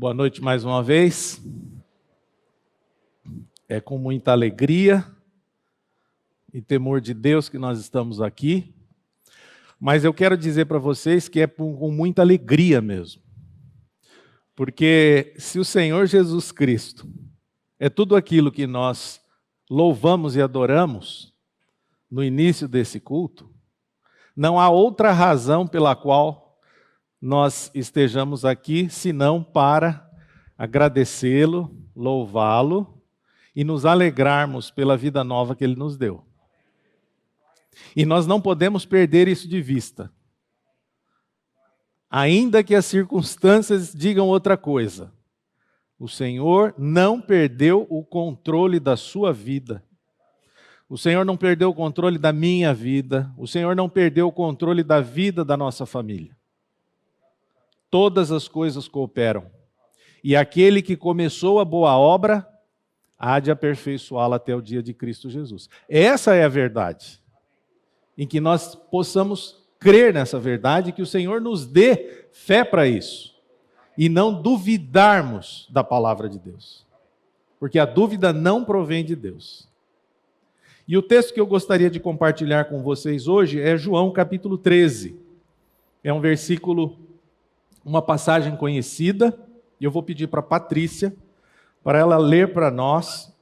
Boa noite mais uma vez. É com muita alegria e temor de Deus que nós estamos aqui. Mas eu quero dizer para vocês que é com muita alegria mesmo. Porque se o Senhor Jesus Cristo é tudo aquilo que nós louvamos e adoramos no início desse culto, não há outra razão pela qual nós estejamos aqui senão para agradecê-lo, louvá-lo e nos alegrarmos pela vida nova que Ele nos deu. E nós não podemos perder isso de vista. Ainda que as circunstâncias digam outra coisa, o Senhor não perdeu o controle da sua vida. O Senhor não perdeu o controle da minha vida. O Senhor não perdeu o controle da vida da nossa família. Todas as coisas cooperam. E aquele que começou a boa obra, há de aperfeiçoá-la até o dia de Cristo Jesus. Essa é a verdade. Em que nós possamos crer nessa verdade, que o Senhor nos dê fé para isso. E não duvidarmos da palavra de Deus. Porque a dúvida não provém de Deus. E o texto que eu gostaria de compartilhar com vocês hoje é João capítulo 13. É um versículo, uma passagem conhecida, e eu vou pedir para a Patrícia, para ela ler para nós,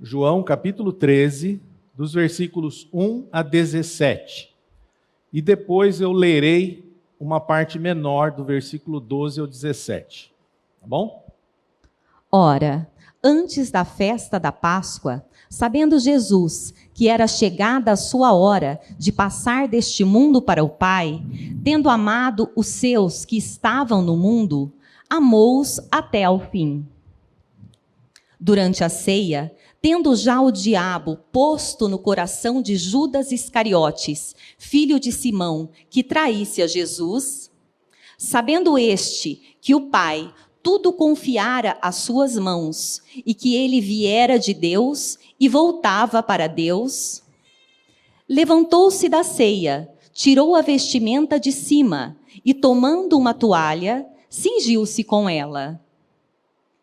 João capítulo 13, dos versículos 1 a 17. E depois eu lerei uma parte menor do versículo 12 ao 17. Tá bom? Ora, antes da festa da Páscoa, sabendo Jesus que era chegada a sua hora de passar deste mundo para o Pai, tendo amado os seus que estavam no mundo, amou-os até ao fim. Durante a ceia, tendo já o diabo posto no coração de Judas Iscariotes, filho de Simão, que traísse a Jesus, sabendo este que o Pai tudo confiara às suas mãos, e que ele viera de Deus e voltava para Deus, levantou-se da ceia, tirou a vestimenta de cima, e tomando uma toalha, cingiu-se com ela.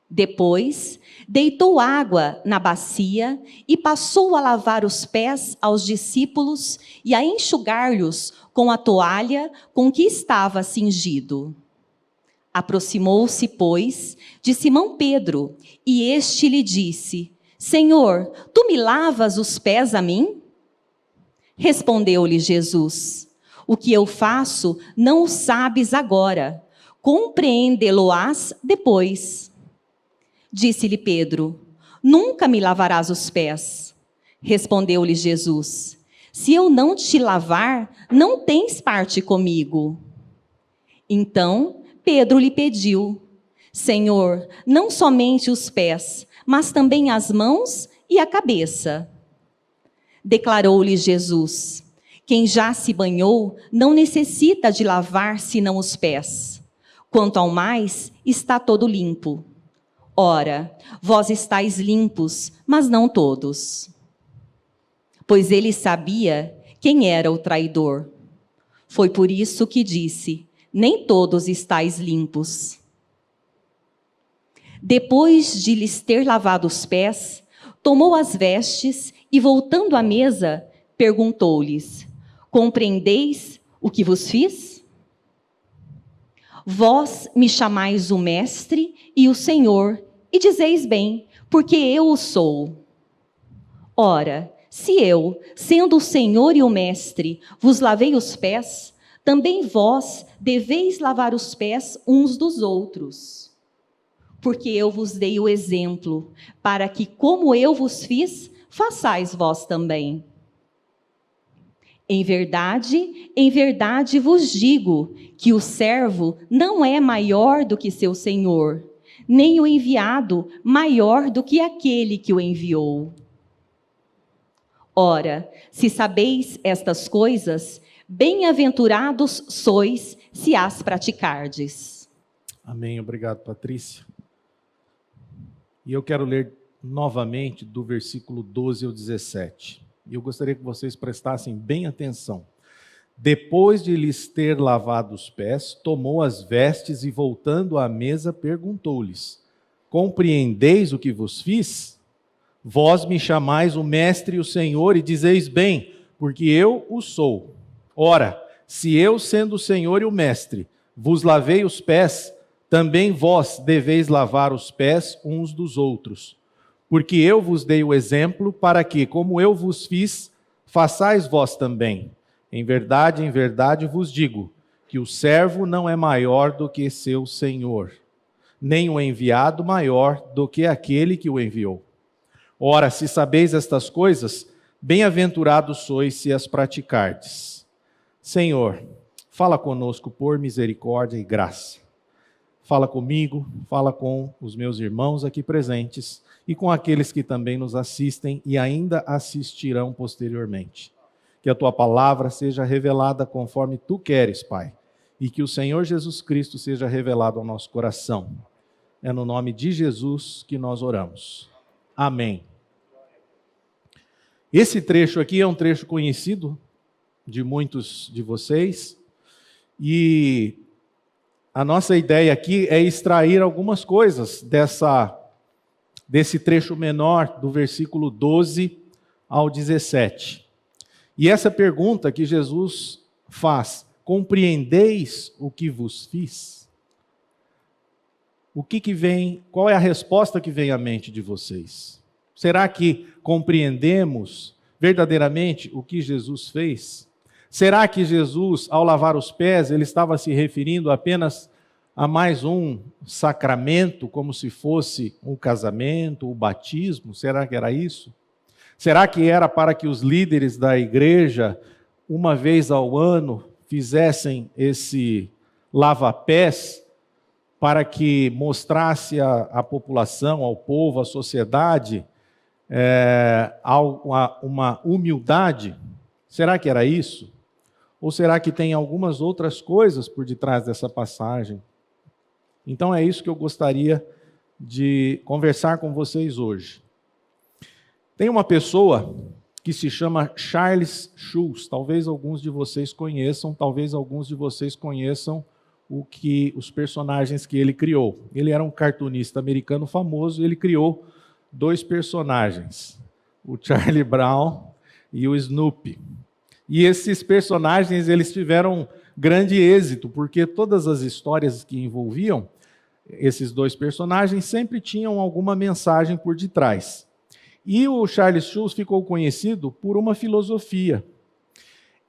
Depois, deitou água na bacia e passou a lavar os pés aos discípulos e a enxugar-lhes com a toalha com que estava cingido. Aproximou-se, pois, de Simão Pedro, e este lhe disse: Senhor, tu me lavas os pés a mim? Respondeu-lhe Jesus: O que eu faço não o sabes agora, compreendê-lo-ás depois. Disse-lhe Pedro: Nunca me lavarás os pés. Respondeu-lhe Jesus: Se eu não te lavar, não tens parte comigo. Então Pedro lhe pediu: Senhor, não somente os pés, mas também as mãos e a cabeça. Declarou-lhe Jesus: Quem já se banhou não necessita de lavar senão os pés. Quanto ao mais, está todo limpo. Ora, vós estáis limpos, mas não todos. Pois ele sabia quem era o traidor. Foi por isso que disse: Nem todos estáis limpos. Depois de lhes ter lavado os pés, tomou as vestes e, voltando à mesa, perguntou-lhes: Compreendeis o que vos fiz? Vós me chamais o Mestre e o Senhor, e dizeis bem, porque eu o sou. Ora, se eu, sendo o Senhor e o Mestre, vos lavei os pés, também vós deveis lavar os pés uns dos outros. Porque eu vos dei o exemplo, para que, como eu vos fiz, façais vós também. Em verdade vos digo que o servo não é maior do que seu senhor, nem o enviado maior do que aquele que o enviou. Ora, se sabeis estas coisas, bem-aventurados sois se as praticardes. Amém. Obrigado, Patrícia. E eu quero ler novamente do versículo 12 ao 17. E eu gostaria que vocês prestassem bem atenção. Depois de lhes ter lavado os pés, tomou as vestes e, voltando à mesa, perguntou-lhes: compreendeis o que vos fiz? Vós me chamais o Mestre e o Senhor, e dizeis bem, porque eu o sou. Ora, se eu, sendo o Senhor e o Mestre, vos lavei os pés, também vós deveis lavar os pés uns dos outros. Porque eu vos dei o exemplo, para que, como eu vos fiz, façais vós também. Em verdade vos digo, que o servo não é maior do que seu senhor, nem o enviado maior do que aquele que o enviou. Ora, se sabeis estas coisas, bem-aventurados sois se as praticardes. Senhor, fala conosco por misericórdia e graça. Fala comigo, fala com os meus irmãos aqui presentes e com aqueles que também nos assistem e ainda assistirão posteriormente. Que a tua palavra seja revelada conforme tu queres, Pai, e que o Senhor Jesus Cristo seja revelado ao nosso coração. É no nome de Jesus que nós oramos. Amém. Esse trecho aqui é um trecho conhecido de muitos de vocês, e a nossa ideia aqui é extrair algumas coisas desse trecho menor, do versículo 12 ao 17. E essa pergunta que Jesus faz: compreendeis o que vos fiz? O que vem, qual é a resposta que vem à mente de vocês? Será que compreendemos verdadeiramente o que Jesus fez? Será que Jesus, ao lavar os pés, ele estava se referindo apenas a mais um sacramento, como se fosse um casamento, o batismo? Será que era isso? Será que era para que os líderes da igreja, uma vez ao ano, fizessem esse lava-pés para que mostrasse à população, ao povo, à sociedade, uma humildade? Será que era isso? Ou será que tem algumas outras coisas por detrás dessa passagem? Então é isso que eu gostaria de conversar com vocês hoje. Tem uma pessoa que se chama Charles Schulz. Talvez alguns de vocês conheçam, talvez alguns de vocês conheçam os personagens que ele criou. Ele era um cartunista americano famoso, ele criou 2 personagens, o Charlie Brown e o Snoopy. E esses personagens, eles tiveram grande êxito, porque todas as histórias que envolviam esses 2 personagens sempre tinham alguma mensagem por detrás. E o Charles Schulz ficou conhecido por uma filosofia.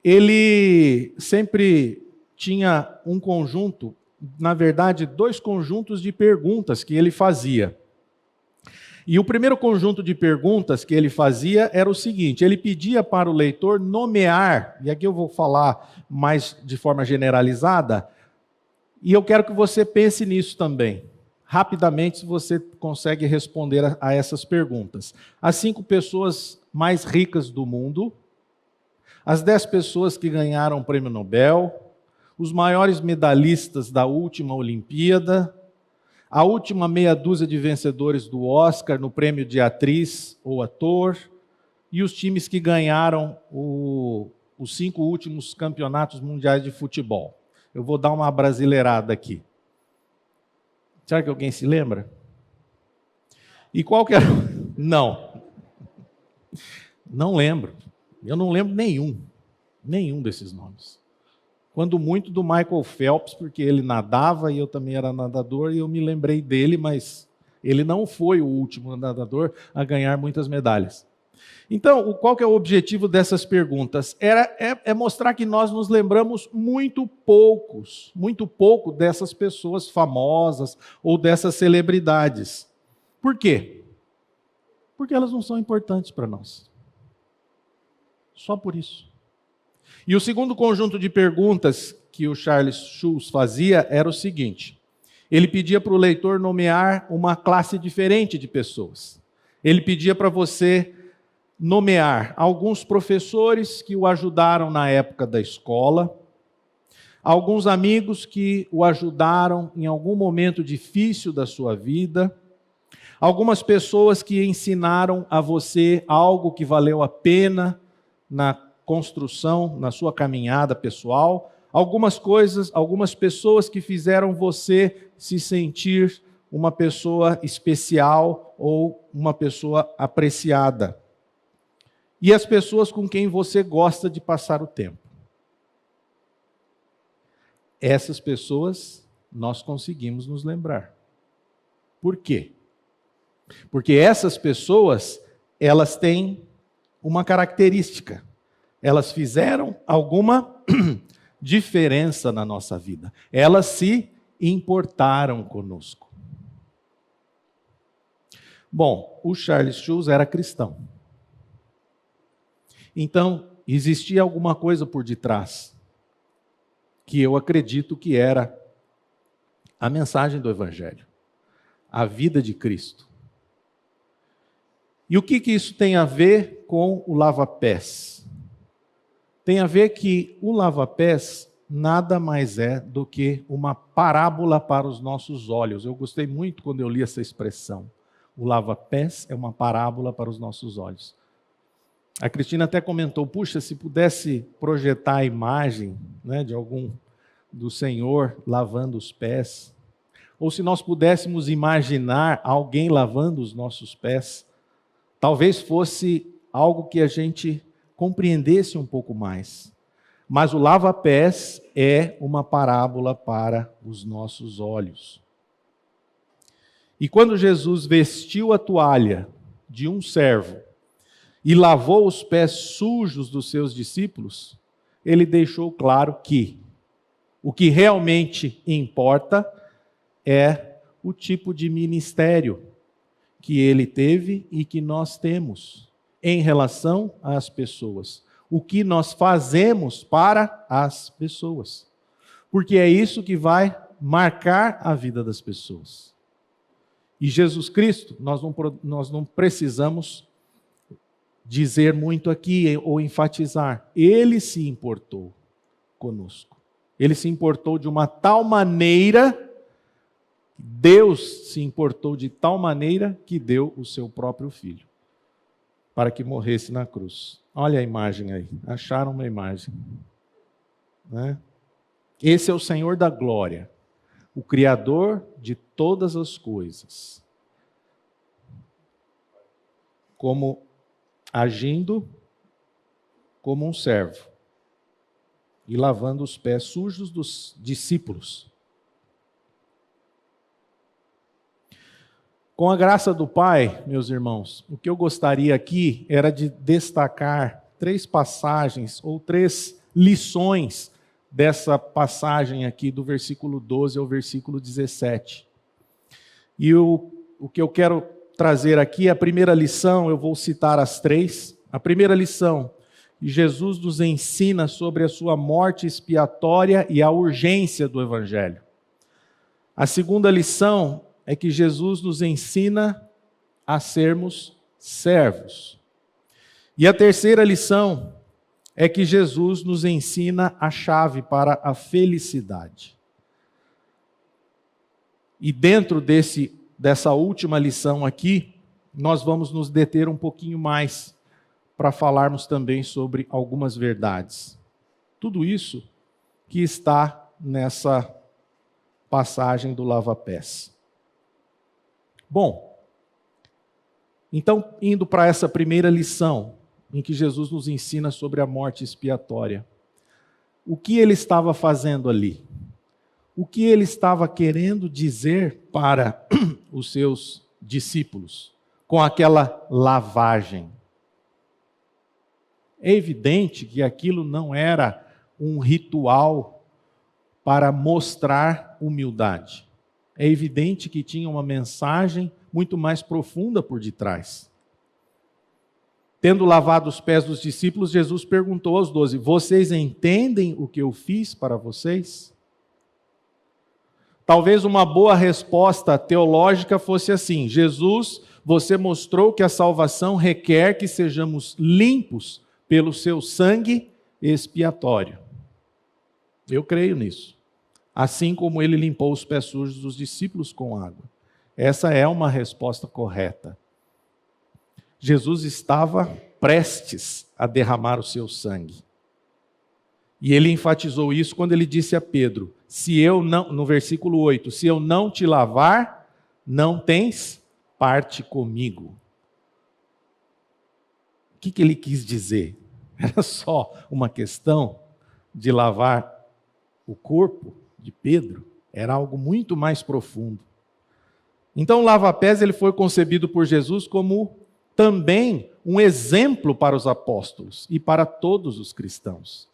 Ele sempre tinha um conjunto, na verdade, 2 conjuntos de perguntas que ele fazia. E o primeiro conjunto de perguntas que ele fazia era o seguinte: ele pedia para o leitor nomear, e aqui eu vou falar mais de forma generalizada, e eu quero que você pense nisso também. Rapidamente, se você consegue responder a essas perguntas. As 5 pessoas mais ricas do mundo, as 10 pessoas que ganharam o prêmio Nobel, os maiores medalhistas da última Olimpíada, a última meia dúzia de vencedores do Oscar no prêmio de atriz ou ator, e os times que ganharam os 5 últimos campeonatos mundiais de futebol. Eu vou dar uma abrasileirada aqui. Será que alguém se lembra? E qual que era? Não. Não lembro. Eu não lembro nenhum desses nomes. Quando muito do Michael Phelps, porque ele nadava e eu também era nadador, e eu me lembrei dele, mas ele não foi o último nadador a ganhar muitas medalhas. Então, qual que é o objetivo dessas perguntas? É mostrar que nós nos lembramos muito pouco dessas pessoas famosas ou dessas celebridades. Por quê? Porque elas não são importantes para nós. Só por isso. E o segundo conjunto de perguntas que o Charles Schulz fazia era o seguinte: ele pedia para o leitor nomear uma classe diferente de pessoas. Ele pedia para você nomear alguns professores que o ajudaram na época da escola, alguns amigos que o ajudaram em algum momento difícil da sua vida, algumas pessoas que ensinaram a você algo que valeu a pena na construção, na sua caminhada pessoal, algumas coisas, algumas pessoas que fizeram você se sentir uma pessoa especial ou uma pessoa apreciada. E as pessoas com quem você gosta de passar o tempo. Essas pessoas nós conseguimos nos lembrar. Por quê? Porque essas pessoas, elas têm uma característica. Elas fizeram alguma diferença na nossa vida. Elas se importaram conosco. Bom, o Charles Schulz era cristão. Então, existia alguma coisa por detrás, que eu acredito que era a mensagem do Evangelho, a vida de Cristo. E o que isso tem a ver com o lava-pés? Tem a ver que o lava-pés nada mais é do que uma parábola para os nossos olhos. Eu gostei muito quando eu li essa expressão. O lava-pés é uma parábola para os nossos olhos. A Cristina até comentou, puxa, se pudesse projetar a imagem, né, de algum do Senhor lavando os pés, ou se nós pudéssemos imaginar alguém lavando os nossos pés, talvez fosse algo que a gente compreendesse um pouco mais. Mas o lava-pés é uma parábola para os nossos olhos. E quando Jesus vestiu a toalha de um servo e lavou os pés sujos dos seus discípulos, ele deixou claro que o que realmente importa é o tipo de ministério que ele teve e que nós temos em relação às pessoas. O que nós fazemos para as pessoas. Porque é isso que vai marcar a vida das pessoas. E Jesus Cristo, nós não precisamos dizer muito aqui ou enfatizar. Ele se importou conosco. Ele se importou de uma tal maneira, Deus se importou de tal maneira que deu o seu próprio Filho para que morresse na cruz. Olha a imagem aí. Acharam uma imagem, né? Esse é o Senhor da glória, o Criador de todas as coisas, como agindo como um servo e lavando os pés sujos dos discípulos. Com a graça do Pai, meus irmãos, o que eu gostaria aqui era de destacar 3 passagens ou 3 lições dessa passagem aqui do versículo 12 ao versículo 17. E o que eu quero trazer aqui, a primeira lição, eu vou citar as 3. A primeira lição, Jesus nos ensina sobre a sua morte expiatória e a urgência do Evangelho. A segunda lição é que Jesus nos ensina a sermos servos. E a terceira lição é que Jesus nos ensina a chave para a felicidade. E dentro dessa última lição aqui, nós vamos nos deter um pouquinho mais para falarmos também sobre algumas verdades. Tudo isso que está nessa passagem do lava-pés. Bom, então, indo para essa primeira lição, em que Jesus nos ensina sobre a morte expiatória, o que ele estava fazendo ali? O que ele estava querendo dizer para os seus discípulos com aquela lavagem? É evidente que aquilo não era um ritual para mostrar humildade. É evidente que tinha uma mensagem muito mais profunda por detrás. Tendo lavado os pés dos discípulos, Jesus perguntou aos 12, vocês entendem o que eu fiz para vocês? Talvez uma boa resposta teológica fosse assim, Jesus, você mostrou que a salvação requer que sejamos limpos pelo seu sangue expiatório. Eu creio nisso. Assim como ele limpou os pés sujos dos discípulos com água. Essa é uma resposta correta. Jesus estava prestes a derramar o seu sangue. E ele enfatizou isso quando ele disse a Pedro, se eu não, no versículo 8, se eu não te lavar, não tens parte comigo. O que ele quis dizer? Era só uma questão de lavar o corpo de Pedro? Era algo muito mais profundo. Então o lava-pés ele foi concebido por Jesus como também um exemplo para os apóstolos e para todos os cristãos.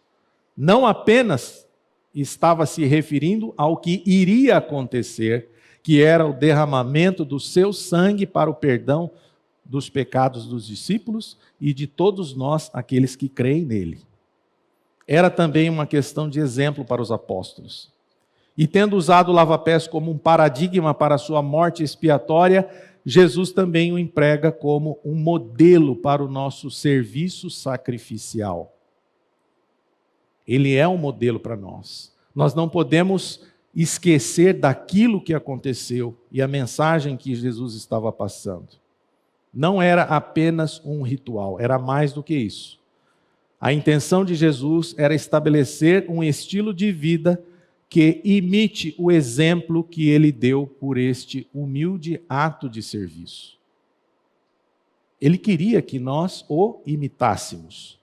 Não apenas estava se referindo ao que iria acontecer, que era o derramamento do seu sangue para o perdão dos pecados dos discípulos e de todos nós, aqueles que creem nele. Era também uma questão de exemplo para os apóstolos. E tendo usado o lava-pés como um paradigma para a sua morte expiatória, Jesus também o emprega como um modelo para o nosso serviço sacrificial. Ele é um modelo para nós. Nós não podemos esquecer daquilo que aconteceu e a mensagem que Jesus estava passando. Não era apenas um ritual, era mais do que isso. A intenção de Jesus era estabelecer um estilo de vida que imite o exemplo que ele deu por este humilde ato de serviço. Ele queria que nós o imitássemos.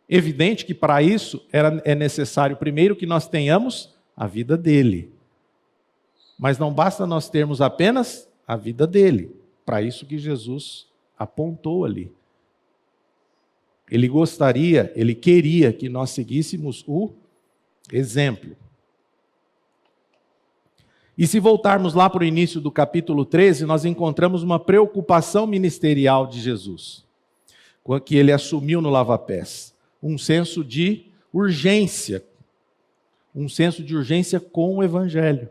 Evidente que para isso é necessário primeiro que nós tenhamos a vida dele. Mas não basta nós termos apenas a vida dele. Para isso que Jesus apontou ali. Ele queria que nós seguíssemos o exemplo. E se voltarmos lá para o início do capítulo 13, nós encontramos uma preocupação ministerial de Jesus, que ele assumiu no lava-pés. Um senso de urgência com o Evangelho.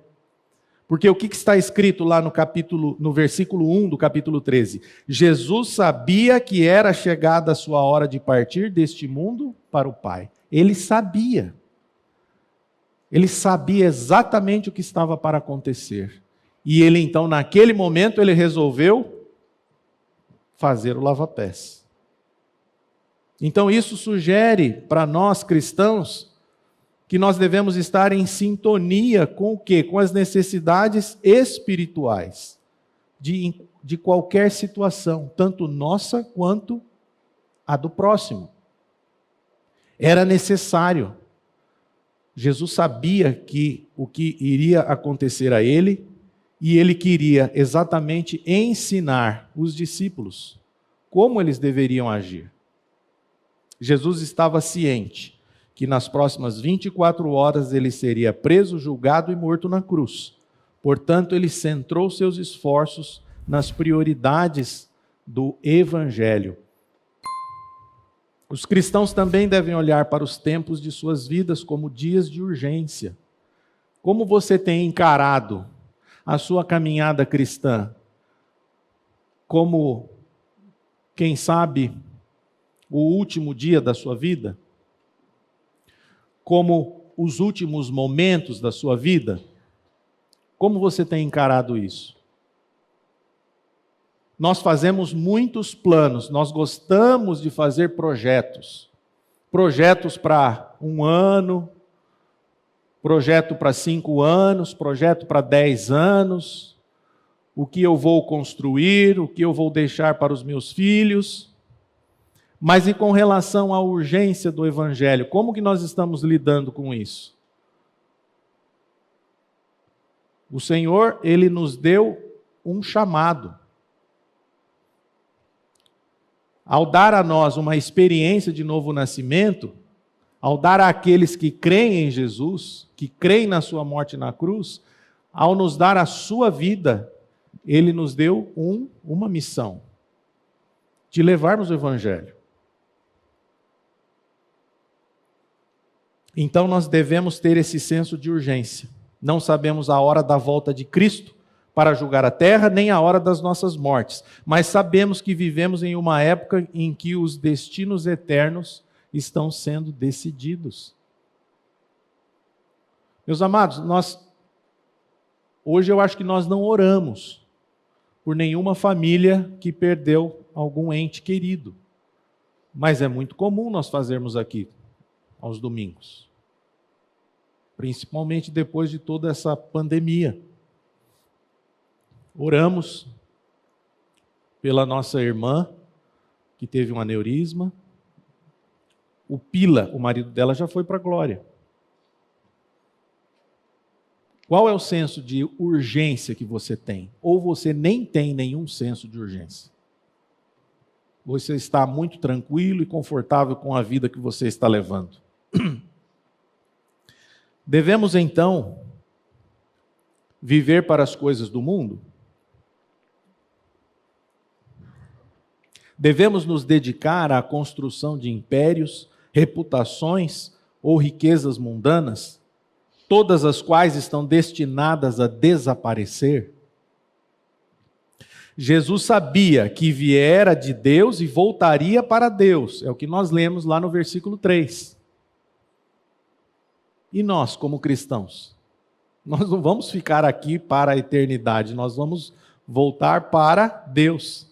Porque o que está escrito lá no versículo 1 do capítulo 13? Jesus sabia que era chegada a sua hora de partir deste mundo para o Pai. Ele sabia. Ele sabia exatamente o que estava para acontecer. E ele então, naquele momento, ele resolveu fazer o lava-pés. Então isso sugere para nós cristãos que nós devemos estar em sintonia com o quê? Com as necessidades espirituais de qualquer situação, tanto nossa quanto a do próximo. Era necessário. Jesus sabia o que iria acontecer a ele e ele queria exatamente ensinar os discípulos como eles deveriam agir. Jesus estava ciente que nas próximas 24 horas ele seria preso, julgado e morto na cruz. Portanto, ele centrou seus esforços nas prioridades do Evangelho. Os cristãos também devem olhar para os tempos de suas vidas como dias de urgência. Como você tem encarado a sua caminhada cristã? Como, quem sabe, o último dia da sua vida? Como os últimos momentos da sua vida? Como você tem encarado isso? Nós fazemos muitos planos, nós gostamos de fazer projetos. Projetos para 1 ano, projeto para 5 anos, projeto para 10 anos. O que eu vou construir, o que eu vou deixar para os meus filhos. Mas e com relação à urgência do Evangelho, como que nós estamos lidando com isso? O Senhor, Ele nos deu um chamado. Ao dar a nós uma experiência de novo nascimento, ao dar àqueles que creem em Jesus, que creem na sua morte na cruz, ao nos dar a sua vida, Ele nos deu uma missão, de levarmos o Evangelho. Então nós devemos ter esse senso de urgência. Não sabemos a hora da volta de Cristo para julgar a terra, nem a hora das nossas mortes. Mas sabemos que vivemos em uma época em que os destinos eternos estão sendo decididos. Meus amados, hoje eu acho que nós não oramos por nenhuma família que perdeu algum ente querido. Mas é muito comum nós fazermos aqui, aos domingos. Principalmente depois de toda essa pandemia. Oramos pela nossa irmã, que teve um aneurisma. O Pila, o marido dela, já foi para a glória. Qual é o senso de urgência que você tem? Ou você nem tem nenhum senso de urgência? Você está muito tranquilo e confortável com a vida que você está levando. Devemos, então, viver para as coisas do mundo? Devemos nos dedicar à construção de impérios, reputações ou riquezas mundanas, todas as quais estão destinadas a desaparecer? Jesus sabia que viera de Deus e voltaria para Deus. É o que nós lemos lá no versículo 3. E nós, como cristãos? Nós não vamos ficar aqui para a eternidade, nós vamos voltar para Deus.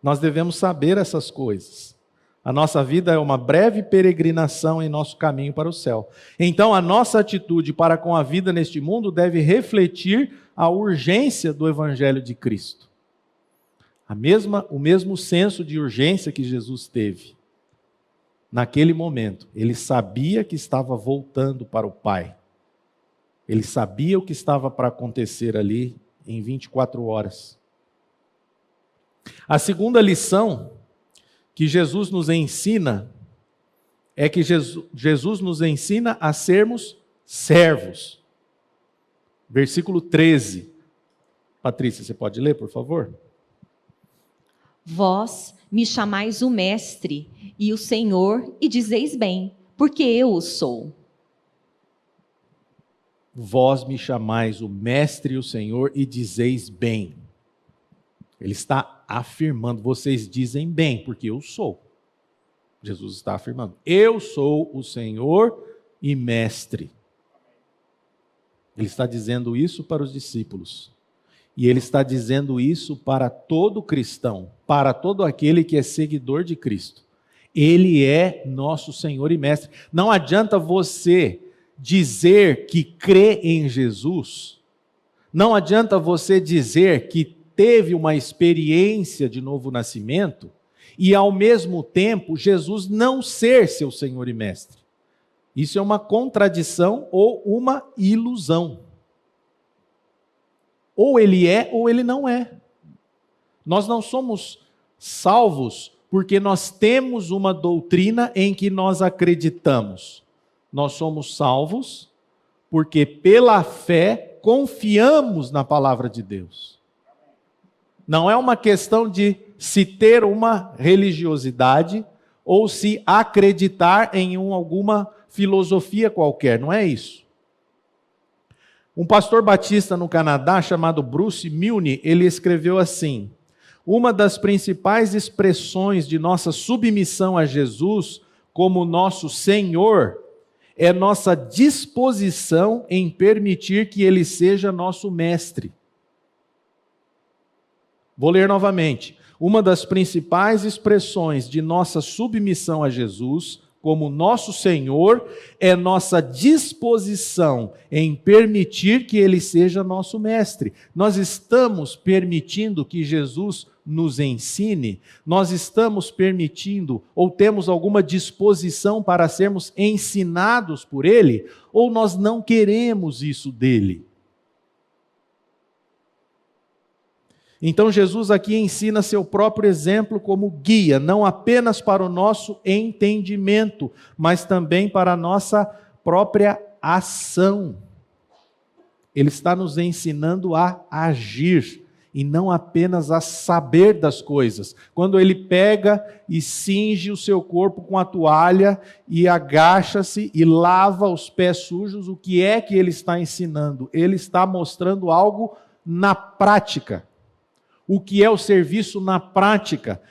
Nós devemos saber essas coisas. A nossa vida é uma breve peregrinação em nosso caminho para o céu. Então, a nossa atitude para com a vida neste mundo deve refletir a urgência do Evangelho de Cristo. O mesmo senso de urgência que Jesus teve. Naquele momento, ele sabia que estava voltando para o Pai. Ele sabia o que estava para acontecer ali em 24 horas. A segunda lição que Jesus nos ensina é que Jesus nos ensina a sermos servos. Versículo 13. Patrícia, você pode ler, por favor? Vós me chamais o Mestre e o Senhor, e dizeis bem, porque eu o sou. Vós me chamais o Mestre e o Senhor, e dizeis bem. Ele está afirmando, vocês dizem bem, porque eu sou. Jesus está afirmando, eu sou o Senhor e Mestre. Ele está dizendo isso para os discípulos. E ele está dizendo isso para todo cristão, para todo aquele que é seguidor de Cristo. Ele é nosso Senhor e Mestre. Não adianta você dizer que crê em Jesus, não adianta você dizer que teve uma experiência de novo nascimento e ao mesmo tempo Jesus não ser seu Senhor e Mestre. Isso é uma contradição ou uma ilusão. Ou ele é ou ele não é. Nós não somos salvos porque nós temos uma doutrina em que nós acreditamos. Nós somos salvos porque pela fé confiamos na palavra de Deus. Não é uma questão de se ter uma religiosidade ou se acreditar em alguma filosofia qualquer, não é isso. Um pastor batista no Canadá, chamado Bruce Milne, ele escreveu assim: uma das principais expressões de nossa submissão a Jesus como nosso Senhor é nossa disposição em permitir que Ele seja nosso mestre. Vou ler novamente. Uma das principais expressões de nossa submissão a Jesus como nosso Senhor é nossa disposição em permitir que Ele seja nosso mestre. Nós estamos permitindo que Jesus nos ensine? Nós estamos permitindo ou temos alguma disposição para sermos ensinados por Ele? Ou nós não queremos isso dele? Então Jesus aqui ensina seu próprio exemplo como guia, não apenas para o nosso entendimento, mas também para a nossa própria ação. Ele está nos ensinando a agir e não apenas a saber das coisas. Quando ele pega e cinge o seu corpo com a toalha e agacha-se e lava os pés sujos, o que é que ele está ensinando? Ele está mostrando algo na prática. O que é o serviço na prática.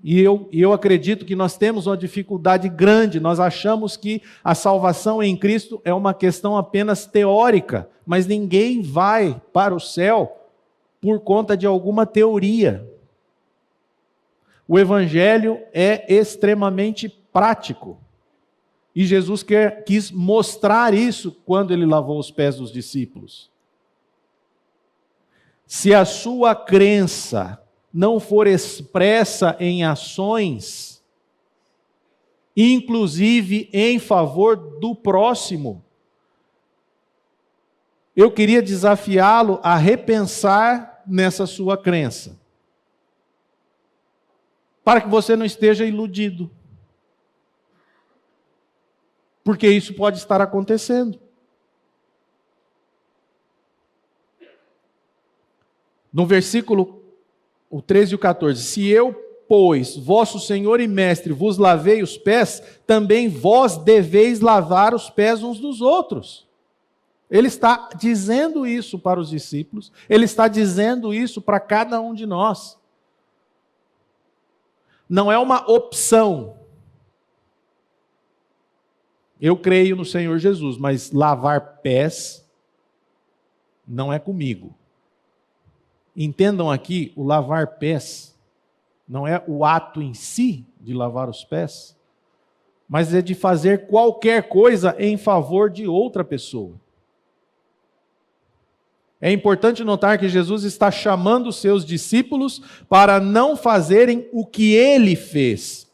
E eu acredito que nós temos uma dificuldade grande, nós achamos que a salvação em Cristo é uma questão apenas teórica, mas ninguém vai para o céu por conta de alguma teoria. O Evangelho é extremamente prático. E Jesus quis mostrar isso quando ele lavou os pés dos discípulos. Se a sua crença não for expressa em ações, inclusive em favor do próximo, eu queria desafiá-lo a repensar nessa sua crença, para que você não esteja iludido, porque isso pode estar acontecendo. No versículo o 13 e o 14, se eu, pois, vosso Senhor e Mestre, vos lavei os pés, também vós deveis lavar os pés uns dos outros. Ele está dizendo isso para os discípulos, ele está dizendo isso para cada um de nós. Não é uma opção. Eu creio no Senhor Jesus, mas lavar pés não é comigo. Entendam aqui, o lavar pés não é o ato em si de lavar os pés, mas é de fazer qualquer coisa em favor de outra pessoa. É importante notar que Jesus está chamando os seus discípulos para não fazerem o que ele fez,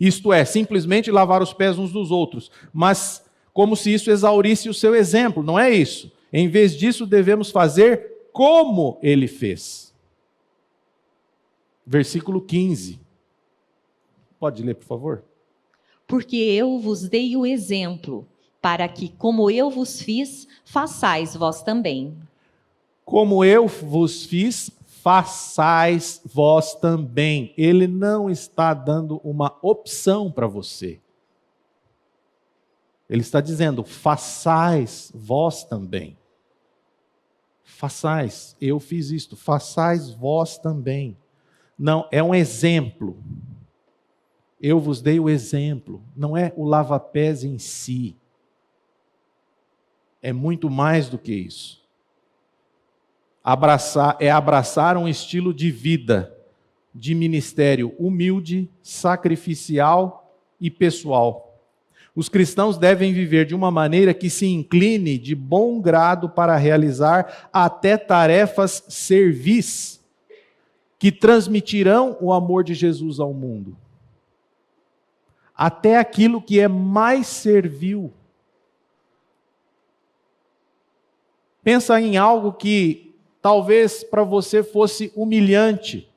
isto é, simplesmente lavar os pés uns dos outros, mas como se isso exaurisse o seu exemplo, não é isso. Em vez disso, devemos fazer como ele fez. Versículo 15. Pode ler, por favor? Porque eu vos dei o exemplo, para que, como eu vos fiz, façais vós também. Como eu vos fiz, façais vós também. Ele não está dando uma opção para você. Ele está dizendo, façais vós também. Façais, eu fiz isto, façais vós também. Não, é um exemplo. Eu vos dei o exemplo. Não é o lava-pés em si. É muito mais do que isso. Abraçar um estilo de vida, de ministério humilde, sacrificial e pessoal. Os cristãos devem viver de uma maneira que se incline de bom grado para realizar até tarefas servis, que transmitirão o amor de Jesus ao mundo. Até aquilo que é mais servil. Pensa em algo que talvez para você fosse humilhante.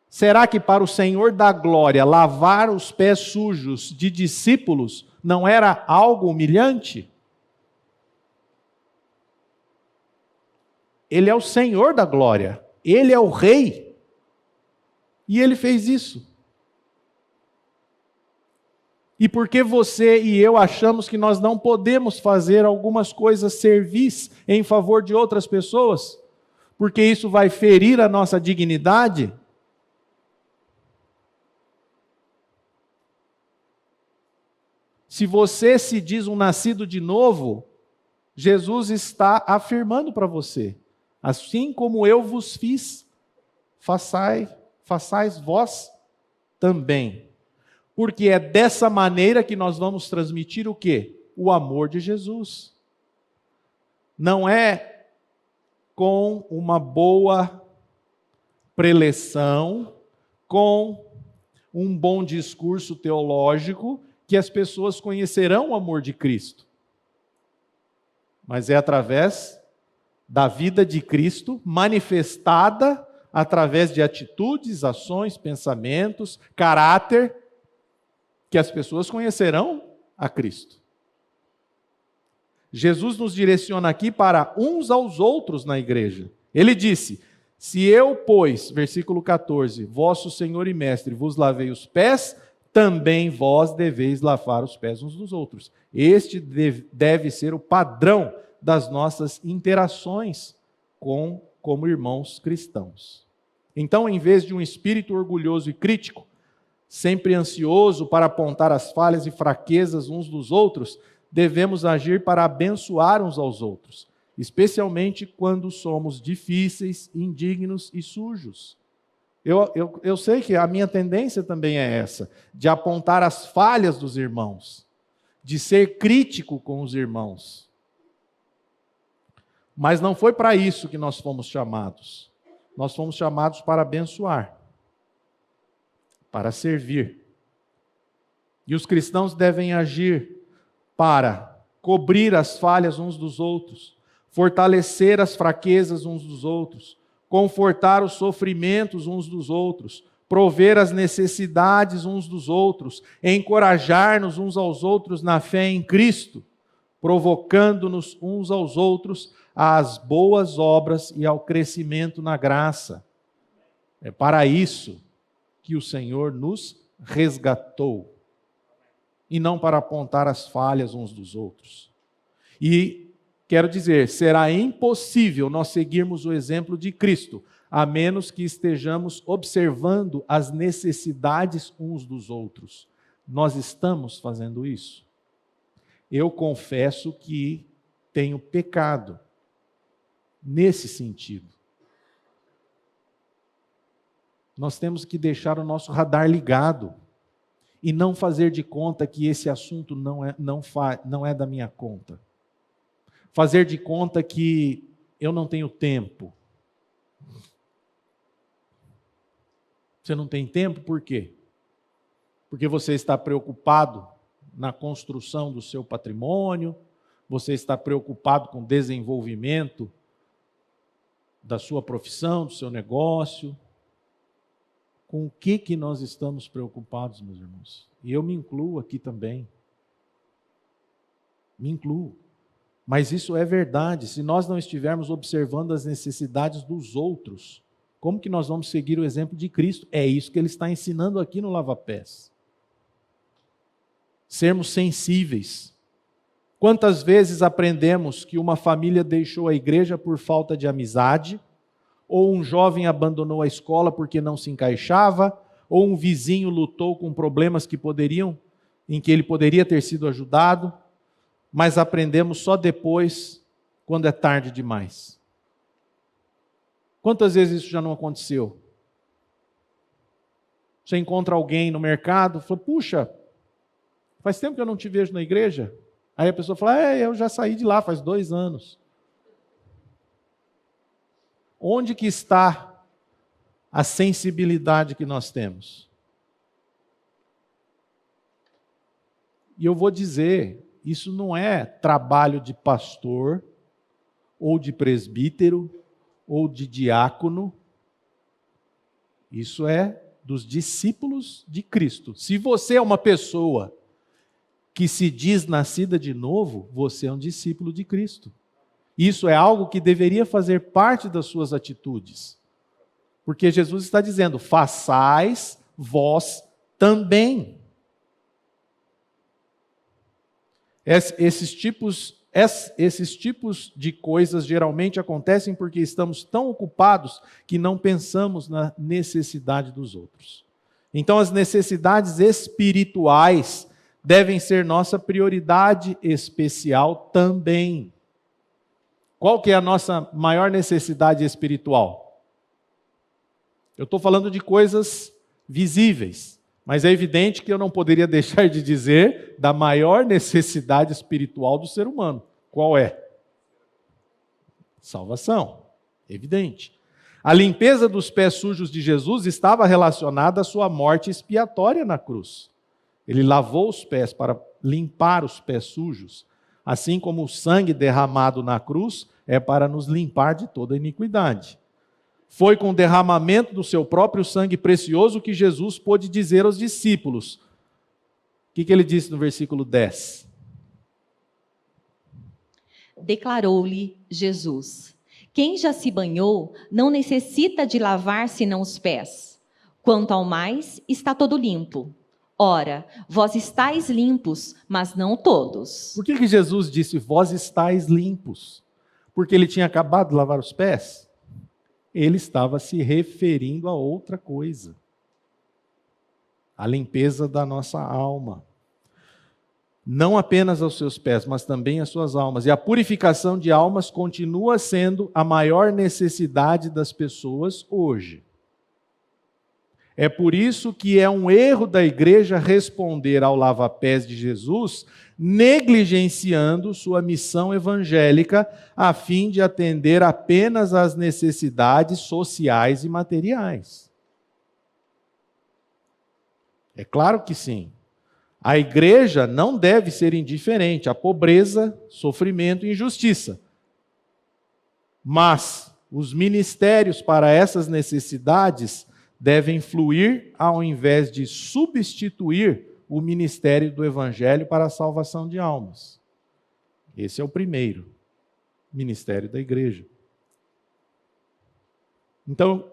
Será que para o Senhor da glória lavar os pés sujos de discípulos não era algo humilhante? Ele é o Senhor da glória, ele é o Rei, e ele fez isso. E por que você e eu achamos que nós não podemos fazer algumas coisas servis em favor de outras pessoas? Porque isso vai ferir a nossa dignidade? Se você se diz um nascido de novo, Jesus está afirmando para você, assim como eu vos fiz, façais vós também. Porque é dessa maneira que nós vamos transmitir o quê? O amor de Jesus. Não é com uma boa preleção, com um bom discurso teológico, que as pessoas conhecerão o amor de Cristo. Mas é através da vida de Cristo, manifestada através de atitudes, ações, pensamentos, caráter, que as pessoas conhecerão a Cristo. Jesus nos direciona aqui para uns aos outros na igreja. Ele disse, se eu, pois, versículo 14, vosso Senhor e Mestre, vos lavei os pés, também vós deveis lavar os pés uns dos outros. Este deve ser o padrão das nossas interações como irmãos cristãos. Então, em vez de um espírito orgulhoso e crítico, sempre ansioso para apontar as falhas e fraquezas uns dos outros, devemos agir para abençoar uns aos outros, especialmente quando somos difíceis, indignos e sujos. Eu sei que a minha tendência também é essa, de apontar as falhas dos irmãos, de ser crítico com os irmãos. Mas não foi para isso que nós fomos chamados. Nós fomos chamados para abençoar, para servir. E os cristãos devem agir para cobrir as falhas uns dos outros, fortalecer as fraquezas uns dos outros, confortar os sofrimentos uns dos outros, prover as necessidades uns dos outros, encorajar-nos uns aos outros na fé em Cristo, provocando-nos uns aos outros às boas obras e ao crescimento na graça. É para isso que o Senhor nos resgatou, e não para apontar as falhas uns dos outros. E quero dizer, será impossível nós seguirmos o exemplo de Cristo, a menos que estejamos observando as necessidades uns dos outros. Nós estamos fazendo isso? Eu confesso que tenho pecado nesse sentido. Nós temos que deixar o nosso radar ligado e não fazer de conta que esse assunto não é da minha conta. Fazer de conta que eu não tenho tempo. Você não tem tempo por quê? Porque você está preocupado na construção do seu patrimônio, você está preocupado com o desenvolvimento da sua profissão, do seu negócio. Com o que nós estamos preocupados, meus irmãos? E eu me incluo aqui também. Me incluo. Mas isso é verdade. Se nós não estivermos observando as necessidades dos outros, como que nós vamos seguir o exemplo de Cristo? É isso que ele está ensinando aqui no Lava Pés. Sermos sensíveis. Quantas vezes aprendemos que uma família deixou a igreja por falta de amizade, ou um jovem abandonou a escola porque não se encaixava, ou um vizinho lutou com problemas em que ele poderia ter sido ajudado, mas aprendemos só depois, quando é tarde demais. Quantas vezes isso já não aconteceu? Você encontra alguém no mercado, fala, puxa, faz tempo que eu não te vejo na igreja. Aí a pessoa fala, eu já saí de lá faz 2 anos. Onde que está a sensibilidade que nós temos? E eu vou dizer, isso não é trabalho de pastor, ou de presbítero, ou de diácono. Isso é dos discípulos de Cristo. Se você é uma pessoa que se diz nascida de novo, você é um discípulo de Cristo. Isso é algo que deveria fazer parte das suas atitudes. Porque Jesus está dizendo, façais vós também. Esses tipos de coisas geralmente acontecem porque estamos tão ocupados que não pensamos na necessidade dos outros. Então, as necessidades espirituais devem ser nossa prioridade especial também. Qual que é a nossa maior necessidade espiritual? Eu estou falando de coisas visíveis, mas é evidente que eu não poderia deixar de dizer da maior necessidade espiritual do ser humano. Qual é? Salvação. Evidente. A limpeza dos pés sujos de Jesus estava relacionada à sua morte expiatória na cruz. Ele lavou os pés para limpar os pés sujos, assim como o sangue derramado na cruz é para nos limpar de toda iniquidade. Foi com o derramamento do seu próprio sangue precioso que Jesus pôde dizer aos discípulos. O que ele disse no versículo 10? Declarou-lhe Jesus: quem já se banhou não necessita de lavar senão os pés. Quanto ao mais, está todo limpo. Ora, vós estáis limpos, mas não todos. Por que Jesus disse, vós estáis limpos? Porque ele tinha acabado de lavar os pés? Ele estava se referindo a outra coisa. A limpeza da nossa alma. não apenas aos seus pés, mas também às suas almas. E a purificação de almas continua sendo a maior necessidade das pessoas hoje. É por isso que é um erro da igreja responder ao lava-pés de Jesus, negligenciando sua missão evangélica, a fim de atender apenas às necessidades sociais e materiais. É claro que sim. A igreja não deve ser indiferente à pobreza, sofrimento e injustiça. Mas os ministérios para essas necessidades devem fluir ao invés de substituir o ministério do Evangelho para a salvação de almas. Esse é o primeiro ministério da igreja. Então,